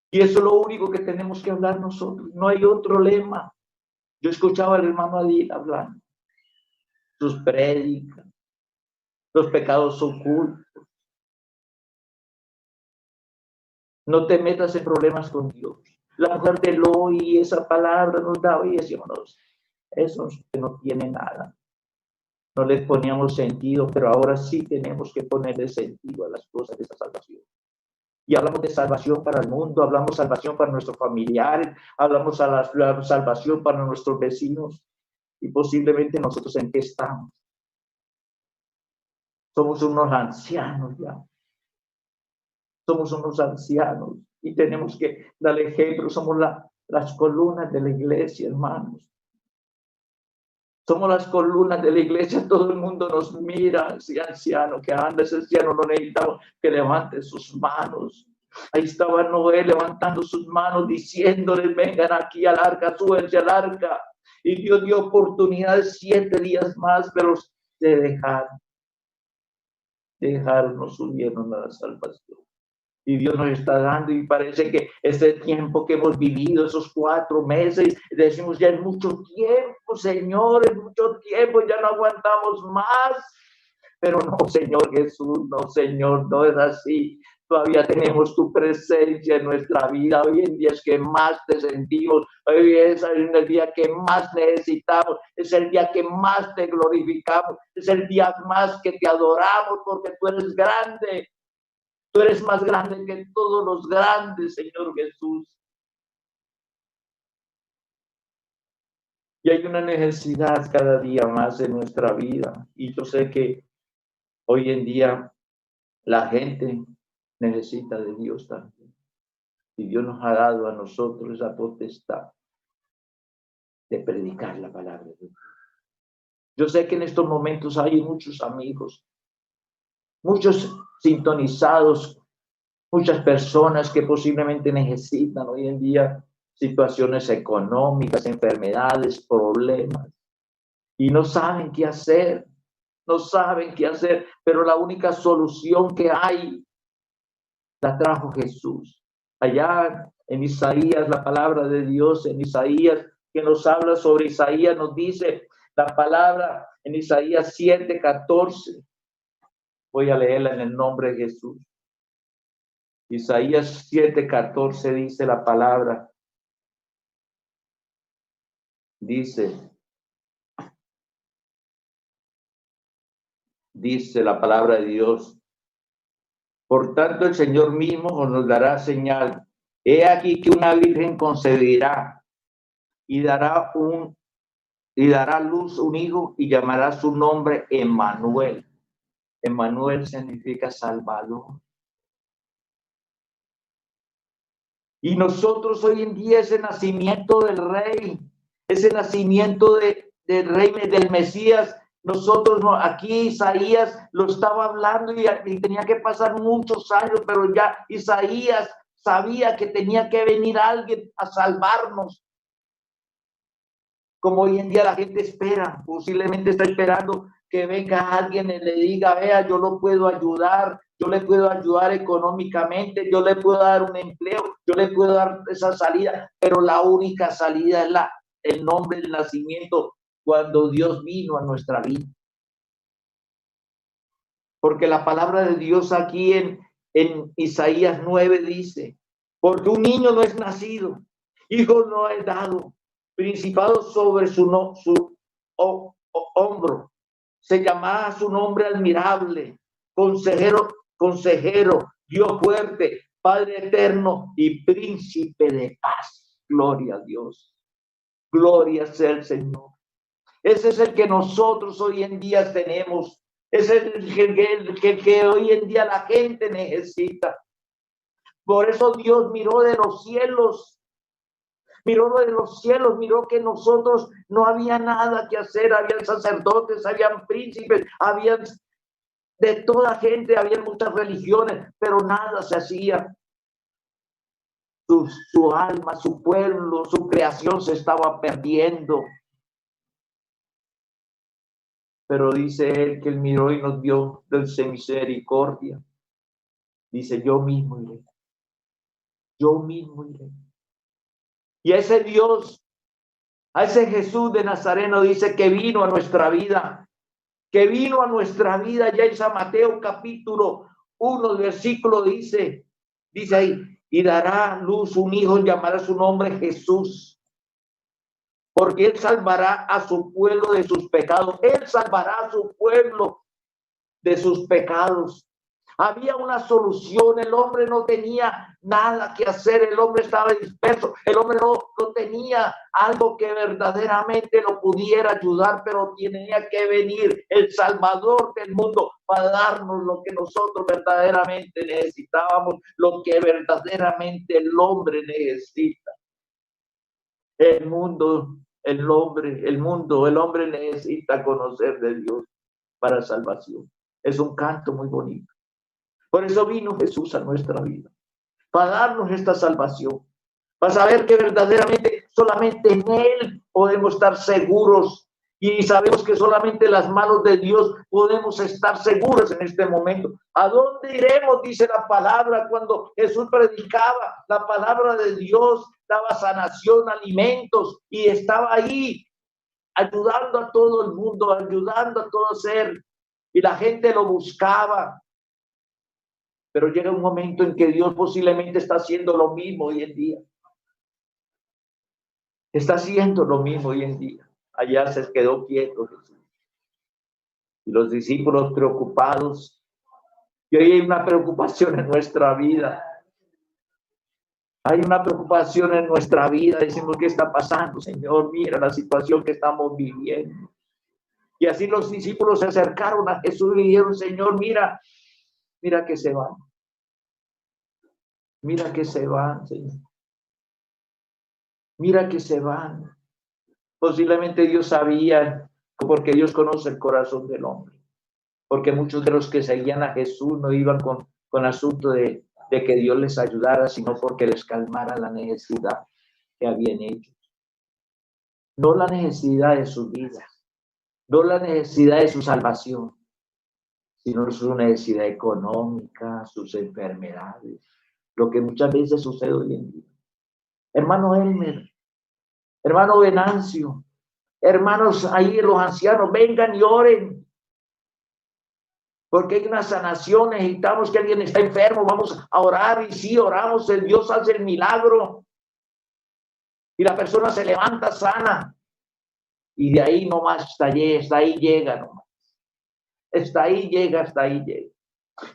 Y eso es lo único que tenemos que hablar nosotros. No hay otro lema. Yo escuchaba al hermano Adil hablando. Sus prédicas, los pecados ocultos. No te metas en problemas con Dios. La mujer de Eloi, esa palabra nos daba y decíamos, eso no tiene nada. No le poníamos sentido, pero ahora sí tenemos que ponerle sentido a las cosas de esa salvación. Y hablamos de salvación para el mundo, hablamos de salvación para nuestros familiares, hablamos de la salvación para nuestros vecinos. Y posiblemente nosotros en qué estamos. Somos unos ancianos ya. Somos unos ancianos y tenemos que dar ejemplo. Somos las columnas de la iglesia, hermanos. Somos las columnas de la iglesia. Todo el mundo nos mira. Ese anciano que anda, ese anciano no necesitamos que levante sus manos. Ahí estaba Noé levantando sus manos, diciéndoles, vengan aquí al arca, súbense al arca. Y Dios dio oportunidad de 7 días más, pero se dejaron, no subieron a la salvación. Y Dios nos está dando, y parece que este tiempo que hemos vivido, esos 4 meses, decimos ya es mucho tiempo, Señor, es mucho tiempo, ya no aguantamos más. Pero no, Señor Jesús, no, Señor, no es así. Todavía tenemos tu presencia en nuestra vida. Hoy en día es que más te sentimos. Hoy es el día que más necesitamos. Es el día que más te glorificamos. Es el día más que te adoramos porque tú eres grande. Tú eres más grande que todos los grandes, Señor Jesús. Y hay una necesidad cada día más en nuestra vida. Y yo sé que hoy en día la gente necesita de Dios también. Y Dios nos ha dado a nosotros esa potestad de predicar la palabra de Dios. Yo sé que en estos momentos hay muchos amigos, muchos sintonizados, muchas personas que posiblemente necesitan hoy en día situaciones económicas, enfermedades, problemas, y no saben qué hacer, no saben qué hacer, pero la única solución que hay la trajo Jesús. Allá en Isaías, la palabra de Dios en Isaías, que nos habla sobre Isaías, nos dice la palabra en Isaías 7:14. Voy a leerla en el nombre de Jesús. Isaías 7:14 dice la palabra. Dice la palabra de Dios. Por tanto, el Señor mismo nos dará señal. He aquí que una virgen concebirá y dará luz un hijo y llamará su nombre Emmanuel. Emmanuel significa Salvador. Y nosotros hoy en día ese nacimiento del Rey, ese nacimiento del Rey, del Mesías, nosotros no, aquí Isaías lo estaba hablando y tenía que pasar muchos años, pero ya Isaías sabía que tenía que venir alguien a salvarnos. Como hoy en día la gente espera, posiblemente está esperando que venga alguien y le diga, vea, yo lo puedo ayudar, yo le puedo ayudar económicamente, yo le puedo dar un empleo, yo le puedo dar esa salida, pero la única salida es el nombre del nacimiento cuando Dios vino a nuestra vida. Porque la palabra de Dios aquí en Isaías 9 dice, porque un niño no es nacido, hijo no es dado, principado sobre su hombro. Se llamaba su nombre admirable, consejero, Dios fuerte, Padre eterno y príncipe de paz. Gloria a Dios. Gloria sea el Señor. Ese es el que nosotros hoy en día tenemos. Ese es el que hoy en día la gente necesita. Por eso Dios miró de los cielos, miró que nosotros no había nada que hacer, habían sacerdotes, habían príncipes, habían de toda gente, había muchas religiones, pero nada se hacía. Su alma, su pueblo, su creación se estaba perdiendo. Pero dice él que él miró y nos dio dulce misericordia. Dice, yo mismo iré. Yo mismo iré. Y a ese Dios, a ese Jesús de Nazareno dice que vino a nuestra vida. Que vino a nuestra vida. Ya en San Mateo capítulo 1, versículo dice ahí, y dará luz un hijo, llamará su nombre Jesús. Porque él salvará a su pueblo de sus pecados. Él salvará a su pueblo de sus pecados. Había una solución, el hombre no tenía nada que hacer, el hombre estaba disperso, el hombre no tenía algo que verdaderamente lo pudiera ayudar, pero tenía que venir el Salvador del mundo para darnos lo que nosotros verdaderamente necesitábamos, lo que verdaderamente el hombre necesita. El hombre necesita conocer de Dios para salvación. Es un canto muy bonito. Por eso vino Jesús a nuestra vida, para darnos esta salvación, para saber que verdaderamente solamente en Él podemos estar seguros y sabemos que solamente en las manos de Dios podemos estar seguros en este momento. ¿A dónde iremos? Dice la palabra cuando Jesús predicaba la palabra de Dios, daba sanación, alimentos y estaba ahí ayudando a todo el mundo, ayudando a todo ser y la gente lo buscaba. Pero llega un momento en que Dios posiblemente está haciendo lo mismo hoy en día. Está haciendo lo mismo hoy en día. Allá se quedó quieto Jesús. Y los discípulos preocupados. Y hoy hay una preocupación en nuestra vida. Hay una preocupación en nuestra vida. Decimos, ¿qué está pasando, Señor? Mira la situación que estamos viviendo. Y así los discípulos se acercaron a Jesús y dijeron, Señor, mira que se van. Mira que se van, Señor. Mira que se van. Posiblemente Dios sabía, porque Dios conoce el corazón del hombre. Porque muchos de los que seguían a Jesús no iban con asunto de que Dios les ayudara, sino porque les calmara la necesidad que habían hecho. No la necesidad de sus vidas, no la necesidad de su salvación, sino su necesidad económica, sus enfermedades, lo que muchas veces sucede hoy en día. Hermano Elmer, hermano Venancio, hermanos ahí los ancianos, vengan y oren. Porque hay una sanación, necesitamos que alguien está enfermo, vamos a orar, y sí, oramos, el Dios hace el milagro. Y la persona se levanta sana. Y de ahí nomás hasta ahí llega nomás. Hasta ahí llega.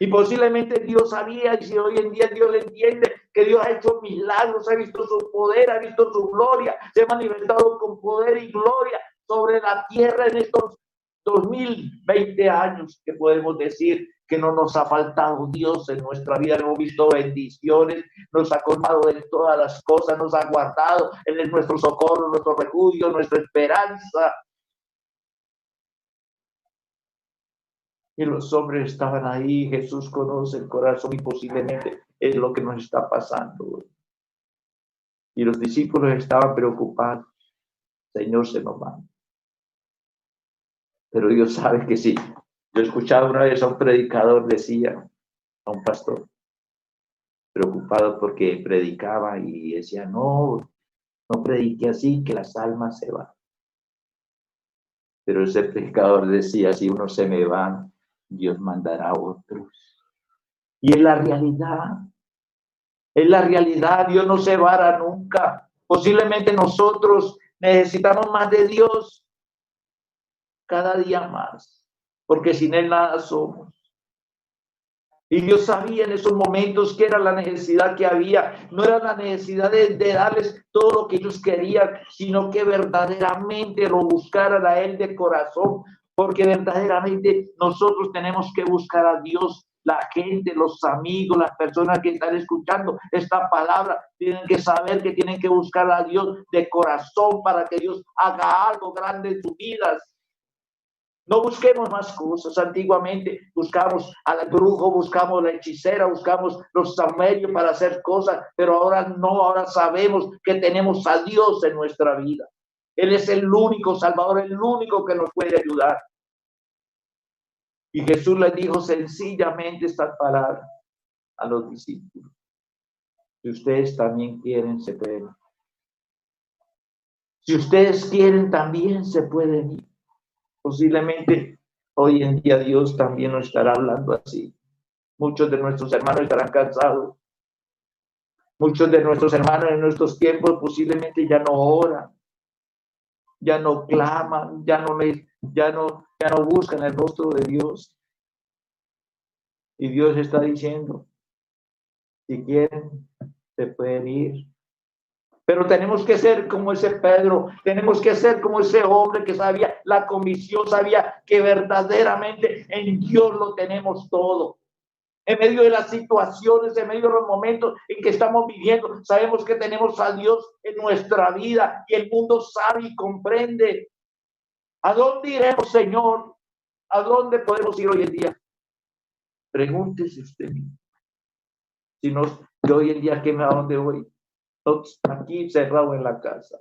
Y posiblemente Dios sabía, y si hoy en día Dios entiende que Dios ha hecho milagros, ha visto su poder, ha visto su gloria, se ha manifestado con poder y gloria sobre la tierra en estos 2020 años, que podemos decir que no nos ha faltado Dios en nuestra vida. Hemos visto bendiciones, nos ha colmado de todas las cosas, nos ha guardado. Él es nuestro socorro, nuestro refugio, nuestra esperanza. Y los hombres estaban ahí. Jesús conoce el corazón y posiblemente es lo que nos está pasando. Y los discípulos estaban preocupados. Señor, se nos va. Pero Dios sabe que sí. Yo escuchaba una vez a un predicador, decía, a un pastor, preocupado porque predicaba y decía, no predique así, que las almas se van. Pero ese predicador decía, si uno se me va, Dios mandará a otros. Y es la realidad. Es la realidad. Dios no se va nunca. Posiblemente nosotros necesitamos más de Dios cada día más, porque sin Él nada somos. Y Dios sabía en esos momentos que era la necesidad que había. No era la necesidad de darles todo lo que ellos querían, sino que verdaderamente lo buscaran a Él de corazón, porque verdaderamente nosotros tenemos que buscar a Dios. La gente, los amigos, las personas que están escuchando esta palabra tienen que saber que tienen que buscar a Dios de corazón para que Dios haga algo grande en sus vidas. No busquemos más cosas. Antiguamente buscamos al brujo, buscamos la hechicera, buscamos los sumerios para hacer cosas, pero ahora no, ahora sabemos que tenemos a Dios en nuestra vida. Él es el único Salvador, el único que nos puede ayudar. Y Jesús le dijo sencillamente estas palabras a los discípulos. Si ustedes también quieren, se pueden. Si ustedes quieren, también se pueden ir. Posiblemente hoy en día Dios también nos estará hablando así. Muchos de nuestros hermanos estarán cansados. Muchos de nuestros hermanos en nuestros tiempos posiblemente ya no oran, ya no claman, ya no buscan el rostro de Dios. Y Dios está diciendo, si quieren, se pueden ir. Pero tenemos que ser como ese Pedro, tenemos que ser como ese hombre que sabía la comisión, sabía que verdaderamente en Dios lo tenemos todo. En medio de las situaciones, en medio de los momentos en que estamos viviendo, sabemos que tenemos a Dios en nuestra vida y el mundo sabe y comprende. ¿A dónde iremos, Señor? ¿A dónde podemos ir hoy en día? Pregúntese usted mismo. Si no, yo hoy en día, ¿a dónde voy? Aquí cerrado en la casa.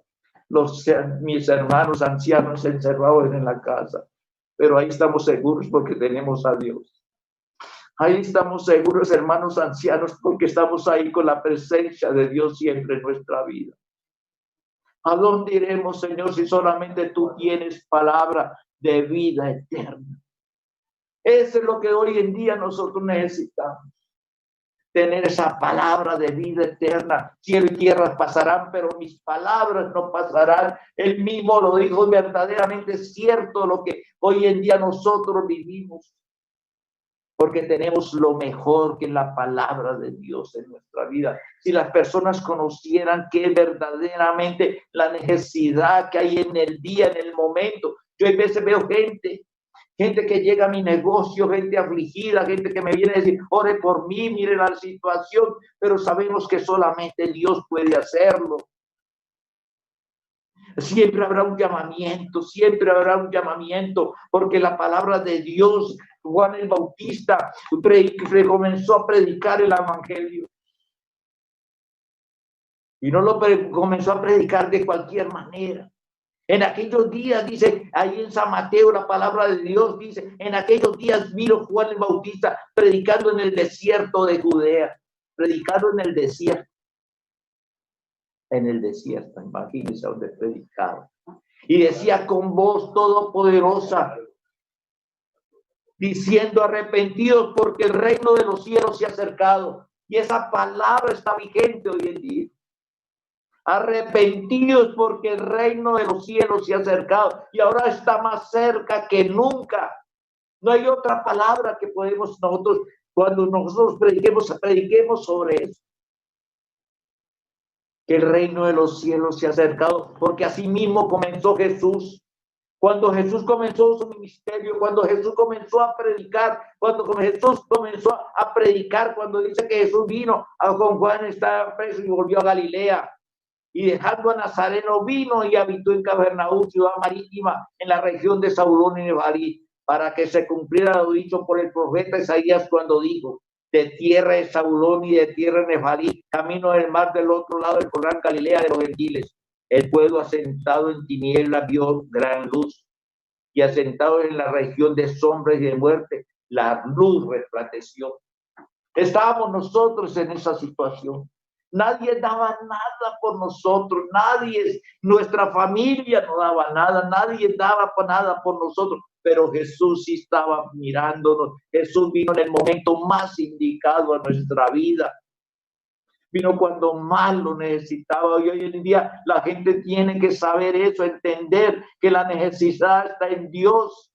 Mis hermanos ancianos encerrados en la casa. Pero ahí estamos seguros porque tenemos a Dios. Ahí estamos seguros, hermanos ancianos, porque estamos ahí con la presencia de Dios siempre en nuestra vida. ¿A dónde iremos, Señor, si solamente tú tienes palabra de vida eterna? Eso es lo que hoy en día nosotros necesitamos. Tener esa palabra de vida eterna. Cielo y tierra pasarán, pero mis palabras no pasarán. Él mismo lo dijo, verdaderamente cierto lo que hoy en día nosotros vivimos. Porque tenemos lo mejor que es la palabra de Dios en nuestra vida. Si las personas conocieran que verdaderamente la necesidad que hay en el día, en el momento. Yo a veces veo gente gente que llega a mi negocio, gente afligida, gente que me viene a decir, ore por mí, mire la situación, pero sabemos que solamente Dios puede hacerlo. Siempre habrá un llamamiento, porque la palabra de Dios, Juan el Bautista, comenzó a predicar el evangelio. Y no lo comenzó a predicar de cualquier manera. En aquellos días, dice ahí en San Mateo, la palabra de Dios dice, en aquellos días vino Juan el Bautista predicando en el desierto de Judea, predicando en el desierto. Imagínense donde predicaba. Y decía con voz todopoderosa, diciendo, arrepentidos porque el reino de los cielos se ha acercado. Y esa palabra está vigente hoy en día. Arrepentidos porque el reino de los cielos se ha acercado y ahora está más cerca que nunca. No hay otra palabra que podemos nosotros, cuando nosotros prediquemos sobre eso. Que el reino de los cielos se ha acercado, porque así mismo comenzó Jesús. Cuando Jesús comenzó su ministerio, cuando Jesús comenzó a predicar, cuando Jesús comenzó a predicar, cuando dice que Jesús vino con Juan, estaba preso y volvió a Galilea. Y dejando a Nazareno vino y habitó en Capernaum, ciudad marítima, en la región de Zabulón y Neftalí, para que se cumpliera lo dicho por el profeta Isaías cuando dijo, de tierra de Zabulón y de tierra de Neftalí, camino del mar del otro lado del Jordán, Galilea de los gentiles. El pueblo asentado en tinieblas vio gran luz, y asentado en la región de sombras y de muerte, la luz resplandeció. Estábamos nosotros en esa situación. Nadie daba nada por nosotros, nuestra familia no daba nada, nadie daba nada por nosotros, pero Jesús sí estaba mirándonos. Jesús vino en el momento más indicado a nuestra vida. Vino cuando más lo necesitaba, y hoy en día la gente tiene que saber eso, entender que la necesidad está en Dios,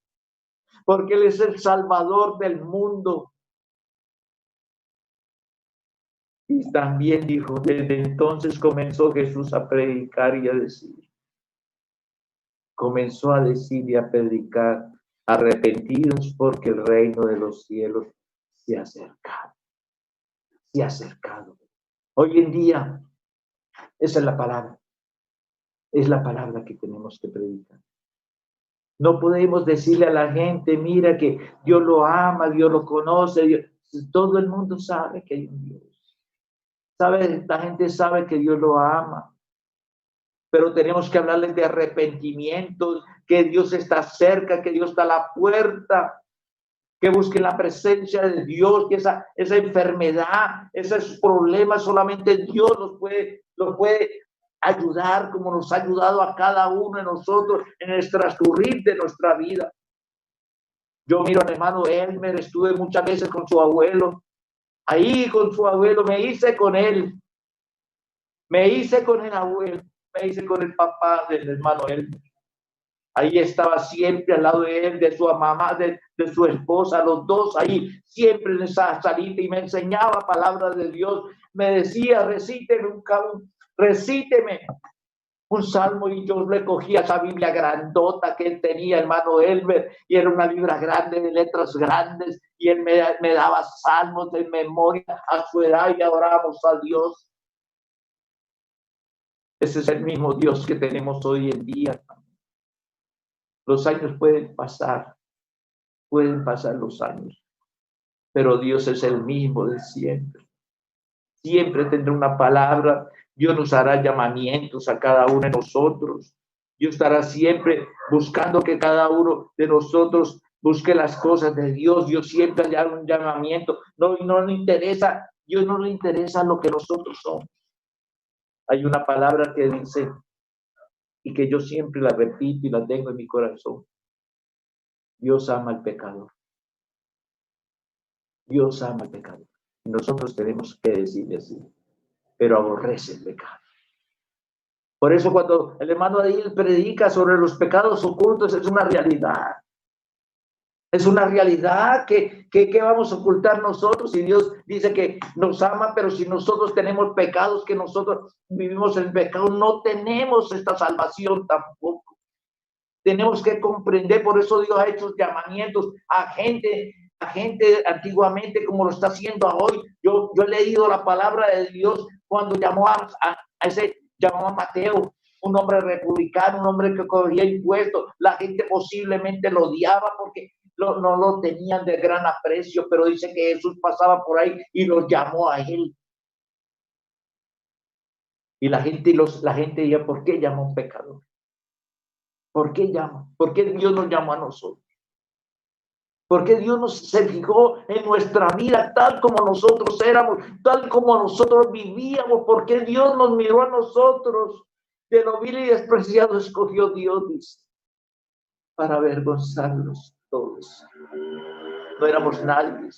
porque Él es el Salvador del mundo. Y también dijo, desde entonces comenzó Jesús a predicar y a decir, y a predicar, arrepentidos porque el reino de los cielos se ha acercado. Hoy en día, esa es la palabra que tenemos que predicar. No podemos decirle a la gente, mira que Dios lo ama, Dios lo conoce, todo el mundo sabe que hay un Dios. La gente sabe que Dios lo ama, pero tenemos que hablarles de arrepentimiento, que Dios está cerca, que Dios está a la puerta, que busquen la presencia de Dios, que esa enfermedad, esos problemas, solamente Dios los puede ayudar, como nos ha ayudado a cada uno de nosotros en el transcurrir de nuestra vida. Yo miro al hermano Elmer, estuve muchas veces con su abuelo, ahí con su abuelo, me hice con el abuelo, me hice con el papá del hermano Elmer. Ahí estaba siempre al lado de él, de su mamá, de su esposa, los dos ahí, siempre en esa salita, y me enseñaba palabras de Dios. Me decía, recíteme un salmo, y yo le cogía esa Biblia grandota que él tenía, hermano Elmer, y era una Biblia grande, de letras grandes, y él me daba salmos de memoria a su edad, y adorábamos a Dios. Ese es el mismo Dios que tenemos hoy en día. Los años pueden pasar los años, pero Dios es el mismo de siempre. Siempre tendrá una palabra. Dios nos hará llamamientos a cada uno de nosotros. Dios estará siempre buscando que cada uno de nosotros busque las cosas de Dios. Dios siempre hará un llamamiento. No le interesa, Dios no le interesa lo que nosotros somos. Hay una palabra que dice, y que yo siempre la repito y la tengo en mi corazón: Dios ama al pecador. Dios ama al pecador. Y nosotros tenemos que decirle así, pero aborrece el pecado. Por eso cuando el hermano Adil predica sobre los pecados ocultos, es una realidad. Es una realidad que vamos a ocultar nosotros, y Dios dice que nos ama, pero si nosotros tenemos pecados, que nosotros vivimos en pecado, no tenemos esta salvación tampoco. Tenemos que comprender, por eso Dios ha hecho llamamientos a gente antiguamente como lo está haciendo hoy. Yo he leído la palabra de Dios cuando llamó llamó a Mateo, un hombre republicano, un hombre que cogía impuestos. La gente posiblemente lo odiaba porque no lo tenían de gran aprecio, pero dice que Jesús pasaba por ahí y los llamó a él. Y la gente decía, ¿por qué llama a un pecador? ¿Por qué llama? ¿Por qué Dios nos llamó a nosotros? ¿Por qué Dios se fijó en nuestra vida tal como nosotros éramos, tal como nosotros vivíamos? ¿Por qué Dios nos miró a nosotros? De lo vil y despreciado escogió Dios, dice, para avergonzarlos todos. No éramos nadie.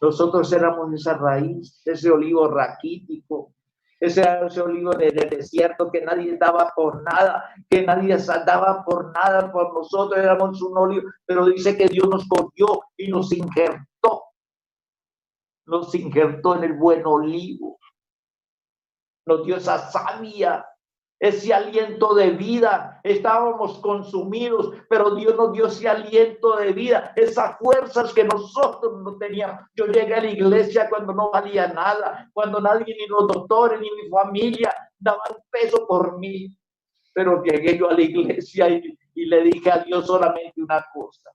Nosotros éramos esa raíz, ese olivo raquítico, ese olivo del desierto que nadie daba por nada, que nadie daba por nada por nosotros. Éramos un olivo, pero dice que Dios nos cogió y nos injertó en el buen olivo, nos dio esa savia, ese aliento de vida. Estábamos consumidos, pero Dios nos dio ese aliento de vida, esas fuerzas que nosotros no teníamos. Yo llegué a la iglesia cuando no valía nada, cuando nadie, ni los doctores, ni mi familia daban peso por mí. Pero llegué yo a la iglesia y le dije a Dios solamente una cosa: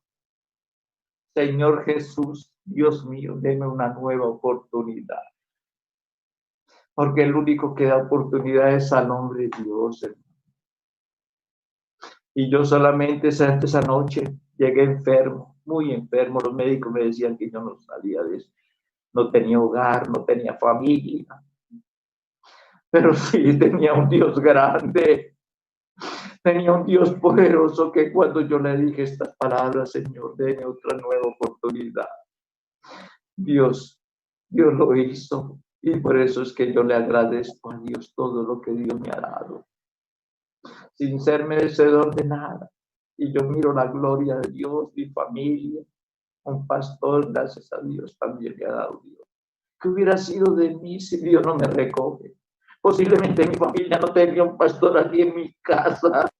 Señor Jesús, Dios mío, deme una nueva oportunidad. Porque el único que da oportunidad es al hombre de Dios. Y yo solamente esa noche llegué enfermo, muy enfermo. Los médicos me decían que yo no salía de eso. No tenía hogar, no tenía familia. Pero sí tenía un Dios grande. Tenía un Dios poderoso que cuando yo le dije estas palabras, Señor, denme otra nueva oportunidad, Dios lo hizo. Y por eso es que yo le agradezco a Dios todo lo que Dios me ha dado, sin ser merecedor de nada. Y yo miro la gloria de Dios, mi familia, un pastor, gracias a Dios, también le ha dado Dios. ¿Qué hubiera sido de mí si Dios no me recoge? Posiblemente mi familia no tenía un pastor aquí en mi casa.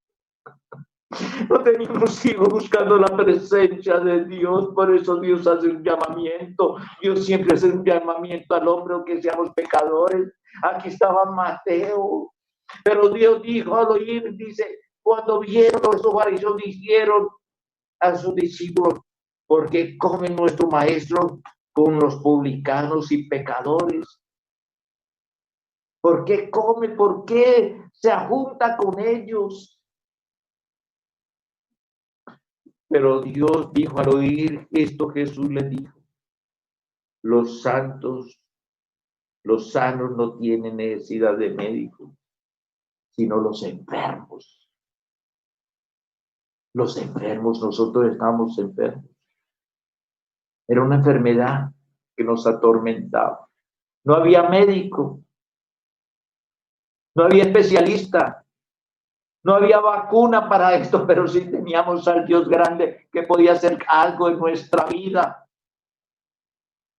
No teníamos hijos buscando la presencia de Dios. Por eso Dios hace un llamamiento. Dios siempre hace un llamamiento al hombre, aunque seamos pecadores. Aquí estaba Mateo. Pero Dios dijo al oír, dice, cuando vieron los fariseos, dijeron a sus discípulos, ¿por qué come nuestro maestro con los publicanos y pecadores? ¿Por qué come? ¿Por qué se junta con ellos? Pero Dios dijo al oír esto, Jesús le dijo, los santos, los sanos no tienen necesidad de médico, sino los enfermos. Los enfermos, nosotros estamos enfermos. Era una enfermedad que nos atormentaba. No había médico, no había especialista, no había vacuna para esto, pero sí teníamos al Dios grande que podía hacer algo en nuestra vida.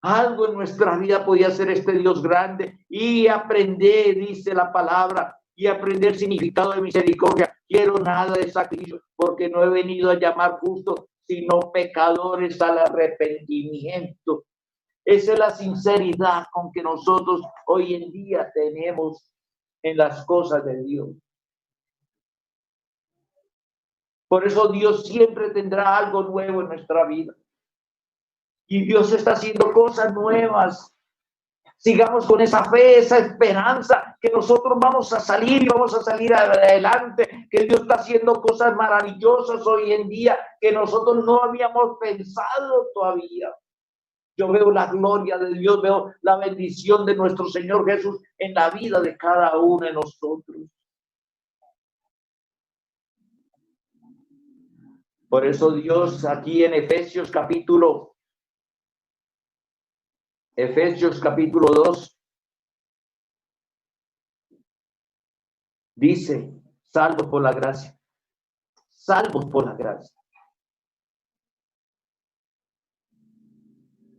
Algo en nuestra vida podía ser este Dios grande y aprender, dice la palabra, y aprender el significado de misericordia. Quiero nada de sacrificio, porque no he venido a llamar justos, sino pecadores al arrepentimiento. Esa es la sinceridad con que nosotros hoy en día tenemos en las cosas de Dios. Por eso Dios siempre tendrá algo nuevo en nuestra vida. Y Dios está haciendo cosas nuevas. Sigamos con esa fe, esa esperanza, que nosotros vamos a salir y vamos a salir adelante, que Dios está haciendo cosas maravillosas hoy en día que nosotros no habíamos pensado todavía. Yo veo la gloria de Dios, veo la bendición de nuestro Señor Jesús en la vida de cada uno de nosotros. Por eso Dios aquí en Efesios capítulo 2 dice, salvos por la gracia, salvos por la gracia.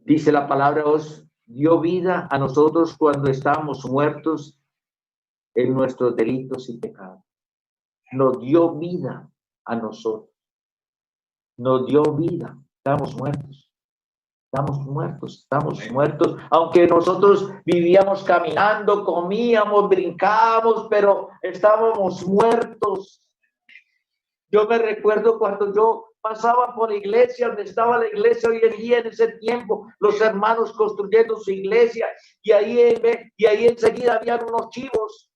Dice la palabra, os dio vida a nosotros cuando estábamos muertos en nuestros delitos y pecados. Nos dio vida a nosotros. Nos dio vida. Estamos muertos. Estamos muertos, estamos muertos. Aunque nosotros vivíamos caminando, comíamos, brincábamos, pero estábamos muertos. Yo me recuerdo cuando yo pasaba por la iglesia, donde estaba la iglesia hoy en día, en ese tiempo, los hermanos construyendo su iglesia, y ahí enseguida habían unos chivos.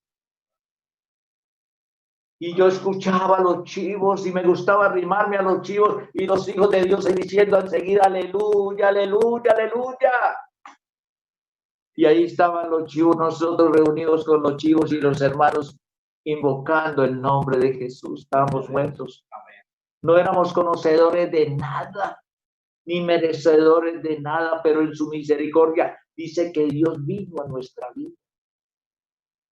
Y yo escuchaba a los chivos y me gustaba arrimarme a los chivos y los hijos de Dios diciendo enseguida, aleluya, aleluya, aleluya. Y ahí estaban los chivos, nosotros reunidos con los chivos y los hermanos invocando el nombre de Jesús. Estábamos muertos. No éramos conocedores de nada, ni merecedores de nada, pero en su misericordia dice que Dios vino a nuestra vida.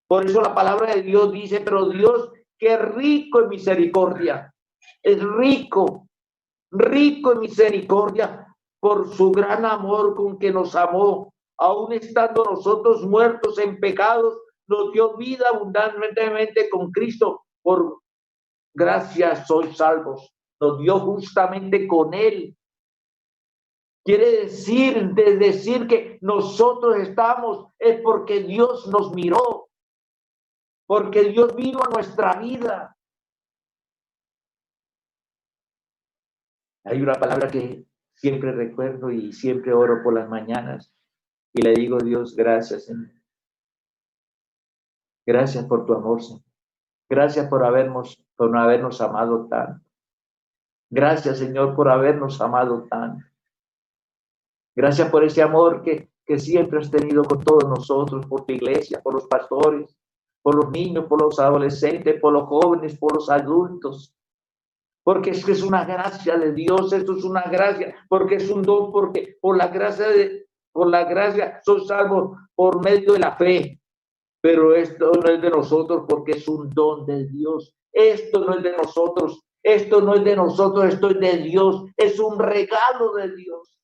Por eso la palabra de Dios dice, pero Dios, qué rico en misericordia, es rico, rico en misericordia por su gran amor con que nos amó, aun estando nosotros muertos en pecados, nos dio vida abundantemente con Cristo, por gracia sois salvos, nos dio justamente con Él. Quiere decir que nosotros estamos, es porque Dios nos miró, porque Dios vino a nuestra vida. Hay una palabra que siempre recuerdo y siempre oro por las mañanas y le digo, Dios, gracias, Señor. Gracias por tu amor, Señor. Gracias por habernos amado tanto. Gracias, Señor, por habernos amado tanto. Gracias por ese amor que siempre has tenido con todos nosotros, por tu iglesia, por los pastores, por los niños, por los adolescentes, por los jóvenes, por los adultos. Porque es que es una gracia de Dios, esto es una gracia, porque es un don, porque por la gracia soy salvo por medio de la fe. Pero esto no es de nosotros porque es un don de Dios. Esto no es de nosotros, esto no es de nosotros, esto es de Dios, es un regalo de Dios.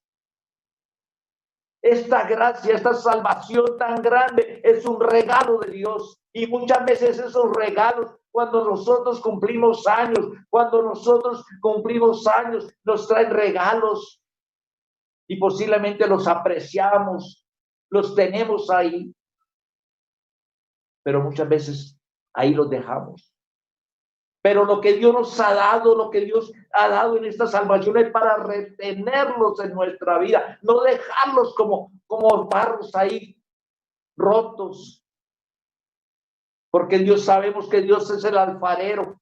Esta gracia, esta salvación tan grande es un regalo de Dios. Y muchas veces esos regalos, cuando nosotros cumplimos años, nos traen regalos y posiblemente los apreciamos, los tenemos ahí, pero muchas veces ahí los dejamos. Pero lo que Dios nos ha dado, lo que Dios ha dado en esta salvación es para retenerlos en nuestra vida, no dejarlos como barros ahí rotos. Porque sabemos que Dios es el alfarero,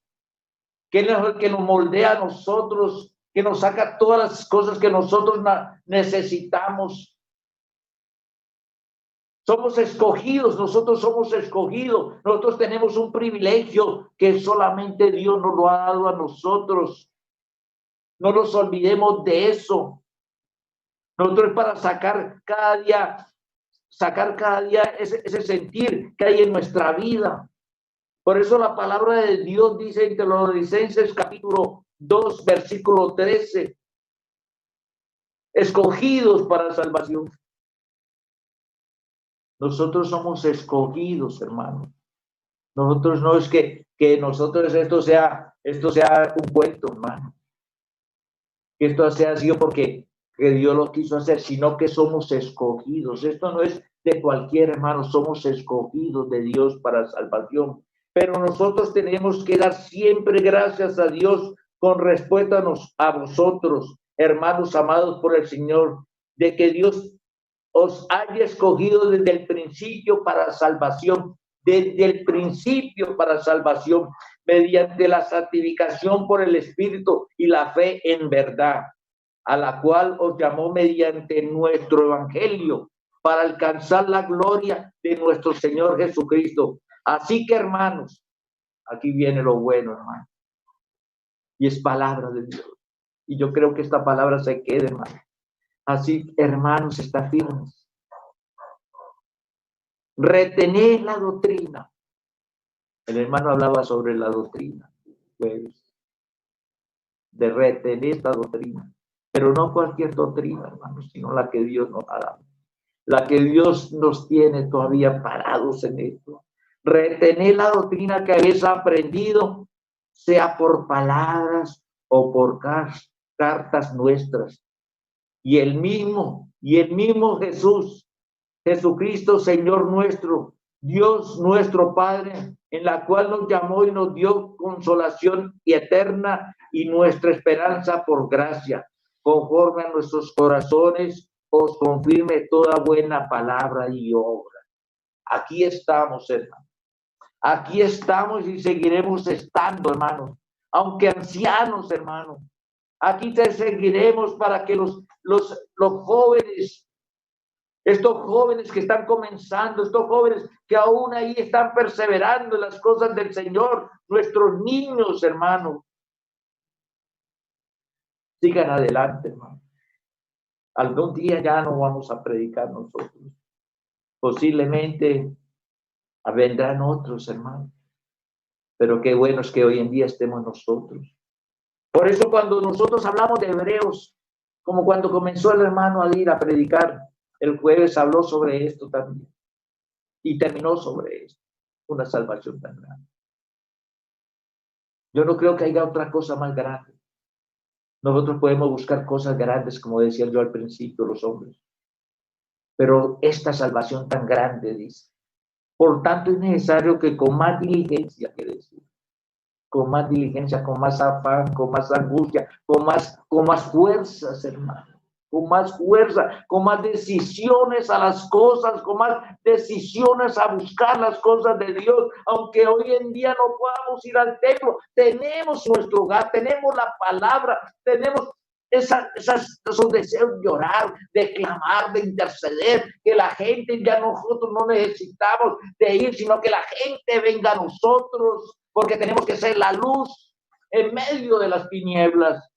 que Él es el que nos moldea a nosotros, que nos saca todas las cosas que nosotros necesitamos. Somos escogidos, nosotros somos escogidos, nosotros tenemos un privilegio que solamente Dios nos lo ha dado a nosotros. No nos olvidemos de eso. Nosotros es para sacar cada día ese sentir que hay en nuestra vida. Por eso la palabra de Dios dice en Tesalonicenses capítulo 2, versículo 13, escogidos para salvación. Nosotros somos escogidos, hermano. Nosotros no es que nosotros esto sea un cuento, hermano. Que esto sea así porque que Dios lo quiso hacer, sino que somos escogidos. Esto no es de cualquier hermano, somos escogidos de Dios para salvación. Pero nosotros tenemos que dar siempre gracias a Dios con respeto a vosotros, hermanos amados por el Señor, de que Dios os haya escogido desde el principio para salvación, mediante la santificación por el Espíritu y la fe en verdad, a la cual os llamó mediante nuestro evangelio, para alcanzar la gloria de nuestro Señor Jesucristo. Así que, hermanos, aquí viene lo bueno, hermano, y es palabra de Dios. Y yo creo que esta palabra se quede, hermano. Así, hermanos, está firmes. Retened la doctrina. El hermano hablaba sobre la doctrina, pues, de retener esta doctrina. Pero no cualquier doctrina, hermano, sino la que Dios nos ha dado. La que Dios nos tiene todavía parados en esto. Retener la doctrina que habéis aprendido, sea por palabras o por cartas nuestras. Y el mismo Jesús, Jesucristo, Señor nuestro, Dios nuestro Padre, en la cual nos llamó y nos dio consolación y eterna y nuestra esperanza por gracia, conforme a nuestros corazones, os confirme toda buena palabra y obra. Aquí estamos, hermano. Aquí estamos y seguiremos estando, hermano. Aunque ancianos, hermano. Aquí te seguiremos para que los jóvenes, estos jóvenes que están comenzando, estos jóvenes que aún ahí están perseverando en las cosas del Señor, nuestros niños, hermano, sigan adelante, hermano. Algún día ya no vamos a predicar nosotros. Posiblemente vendrán otros, hermano. Pero qué bueno es que hoy en día estemos nosotros. Por eso cuando nosotros hablamos de Hebreos, como cuando comenzó el hermano a ir a predicar, el jueves habló sobre esto también. Y terminó sobre esto. Una salvación tan grande. Yo no creo que haya otra cosa más grande. Nosotros podemos buscar cosas grandes, como decía yo al principio, los hombres. Pero esta salvación tan grande, dice. Por tanto, es necesario que con más diligencia, que decir, con más diligencia, con más afán, con más angustia, con más fuerzas, hermano, con más fuerza, con más decisiones a las cosas, con más decisiones a buscar las cosas de Dios, aunque hoy en día no podamos ir al templo, tenemos nuestro hogar, tenemos la palabra, tenemos esos deseos de orar, de clamar, de interceder, que la gente ya nosotros no necesitamos de ir, sino que la gente venga a nosotros, porque tenemos que ser la luz en medio de las tinieblas.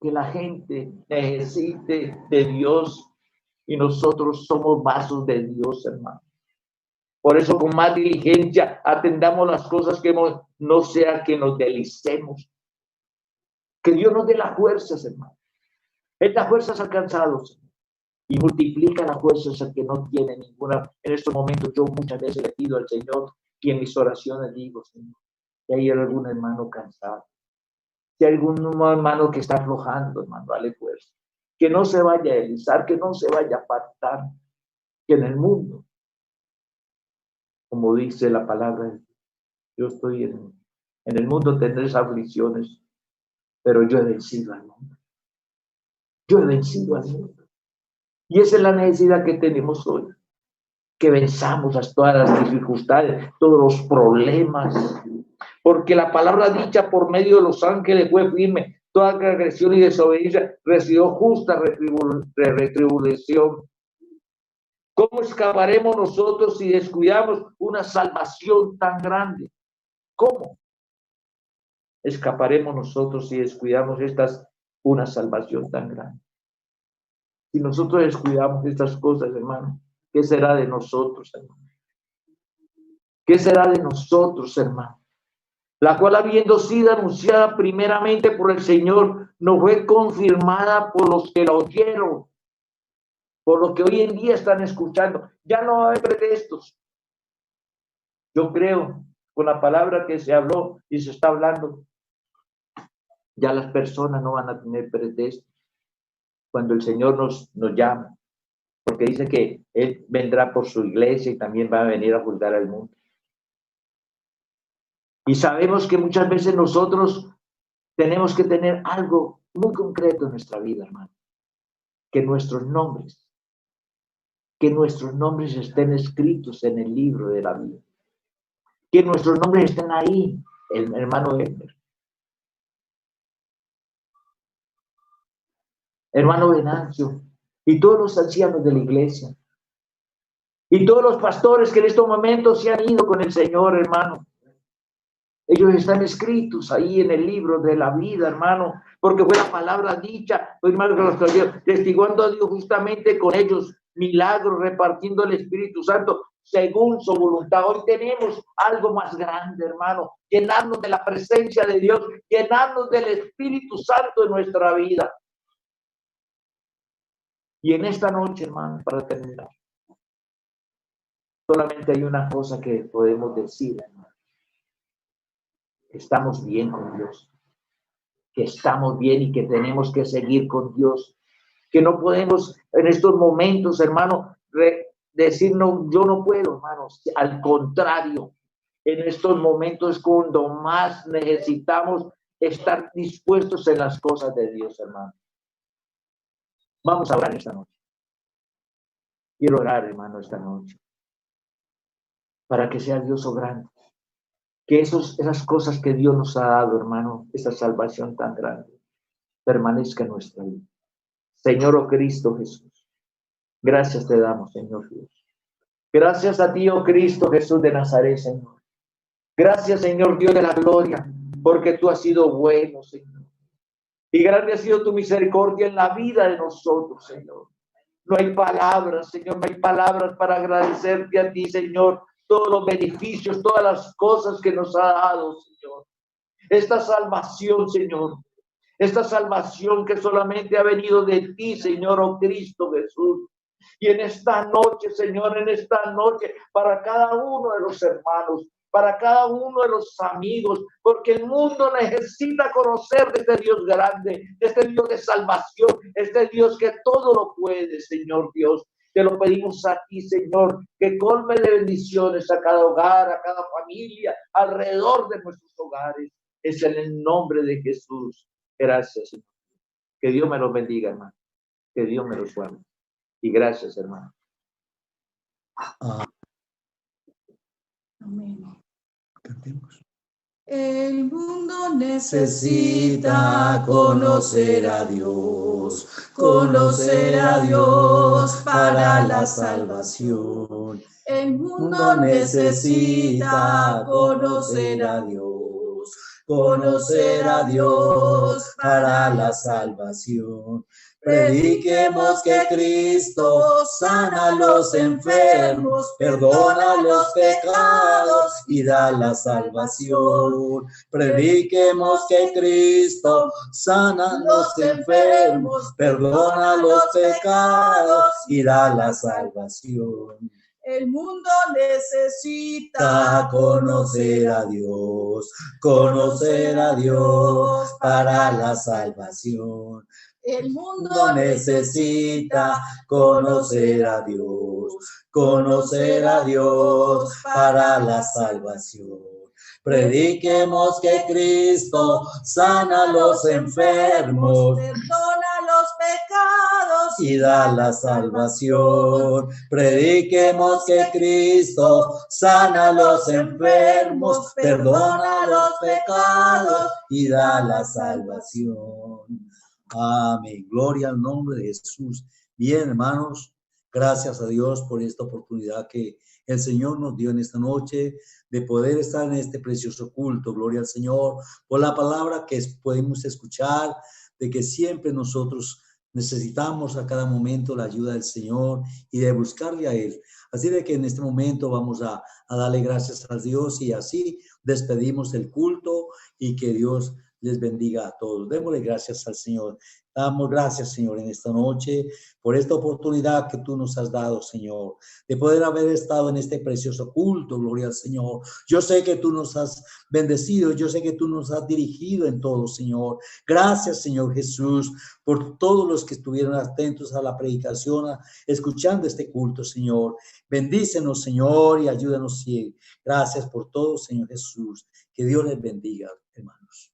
Que la gente necesite de Dios y nosotros somos vasos de Dios, hermano. Por eso con más diligencia atendamos las cosas que no sea que nos delicemos. Que Dios nos dé las fuerzas, hermano. Es las fuerzas alcanzadas y multiplica las fuerzas al que no tiene ninguna. En estos momentos yo muchas veces le pido al Señor y en mis oraciones digo, Señor, que hay algún hermano cansado. Si hay algún hermano que está aflojando, hermano, dale fuerza. Que no se vaya a deslizar, que no se vaya a apartar. Que en el mundo, como dice la palabra, yo estoy en el mundo, tendréis aflicciones, pero yo he vencido al mundo. Yo he vencido al mundo. Y esa es la necesidad que tenemos hoy. Que venzamos a todas las dificultades, todos los problemas. Porque la palabra dicha por medio de los ángeles fue firme. Toda agresión y desobediencia recibió justa retribución. ¿Cómo escaparemos nosotros si descuidamos una salvación tan grande? ¿Cómo escaparemos nosotros si descuidamos una salvación tan grande? Si nosotros descuidamos estas cosas, hermano, ¿qué será de nosotros, hermano? ¿Qué será de nosotros, hermano? La cual, habiendo sido anunciada primeramente por el Señor, no fue confirmada por los que la oyeron, por los que hoy en día están escuchando. Ya no hay pretextos. Yo creo, con la palabra que se habló y se está hablando, ya las personas no van a tener pretextos cuando el Señor nos llama, porque dice que Él vendrá por su iglesia y también va a venir a juzgar al mundo. Y sabemos que muchas veces nosotros tenemos que tener algo muy concreto en nuestra vida, hermano. Que nuestros nombres estén escritos en el libro de la vida. Que nuestros nombres estén ahí, el hermano Edmer, hermano Venancio, y todos los ancianos de la iglesia, y todos los pastores que en estos momentos se han ido con el Señor, hermano. Ellos están escritos ahí en el libro de la vida, hermano, porque fue la palabra dicha, hermano, que los trajeron, testiguando a Dios justamente con ellos, milagros, repartiendo el Espíritu Santo según su voluntad. Hoy tenemos algo más grande, hermano, llenarnos de la presencia de Dios, llenarnos del Espíritu Santo en nuestra vida. Y en esta noche, hermano, para terminar, solamente hay una cosa que podemos decir, hermano. estamos bien con Dios, que estamos bien y que tenemos que seguir con Dios, que no podemos en estos momentos, hermano, decir no, yo no puedo, hermanos. Al contrario, en estos momentos es cuando más necesitamos estar dispuestos en las cosas de Dios, hermano. Vamos a orar esta noche. Quiero orar, hermano, esta noche, para que sea Dios obrando. Que esas cosas que Dios nos ha dado, hermano, esa salvación tan grande, permanezca en nuestra vida. Señor, oh Cristo Jesús, gracias te damos, Señor Dios. Gracias a ti, oh Cristo Jesús de Nazaret, Señor. Gracias, Señor Dios de la gloria, porque tú has sido bueno, Señor. Y grande ha sido tu misericordia en la vida de nosotros, Señor. No hay palabras, Señor, no hay palabras para agradecerte a ti, Señor, todos los beneficios, todas las cosas que nos ha dado, Señor. Esta salvación, Señor, esta salvación que solamente ha venido de ti, Señor, oh Cristo Jesús. Y en esta noche, Señor, en esta noche, para cada uno de los hermanos, para cada uno de los amigos, porque el mundo necesita conocer de este Dios grande, de este Dios de salvación, este Dios que todo lo puede, Señor Dios. Te lo pedimos a ti, Señor, que colme de bendiciones a cada hogar, a cada familia, alrededor de nuestros hogares. Es en el nombre de Jesús. Gracias, Señor. Que Dios me los bendiga, hermano. Que Dios me los guarde. Y gracias, hermano. Amén. El mundo necesita conocer a Dios para la salvación. El mundo necesita conocer a Dios para la salvación. Prediquemos que Cristo sana a los enfermos, perdona los pecados y da la salvación. Prediquemos que Cristo sana a los enfermos, perdona los pecados y da la salvación. El mundo necesita conocer a Dios para la salvación. El mundo necesita conocer a Dios para la salvación. Prediquemos que Cristo sana a los enfermos, perdona los pecados y da la salvación. Prediquemos que Cristo sana a los enfermos, perdona los pecados y da la salvación. Amén. Gloria al nombre de Jesús. Bien, hermanos, gracias a Dios por esta oportunidad que el Señor nos dio en esta noche de poder estar en este precioso culto. Gloria al Señor por la palabra que podemos escuchar, de que siempre nosotros necesitamos a cada momento la ayuda del Señor y de buscarle a Él. Así de que en este momento vamos a darle gracias a Dios y así despedimos el culto y que Dios les bendiga a todos. Démosle gracias al Señor. Damos gracias, Señor, en esta noche por esta oportunidad que tú nos has dado, Señor, de poder haber estado en este precioso culto. Gloria al Señor. Yo sé que tú nos has bendecido. Yo sé que tú nos has dirigido en todo, Señor. Gracias, Señor Jesús, por todos los que estuvieron atentos a la predicación, escuchando este culto, Señor. Bendícenos, Señor, y ayúdanos. Gracias por todo, Señor Jesús. Que Dios les bendiga, hermanos.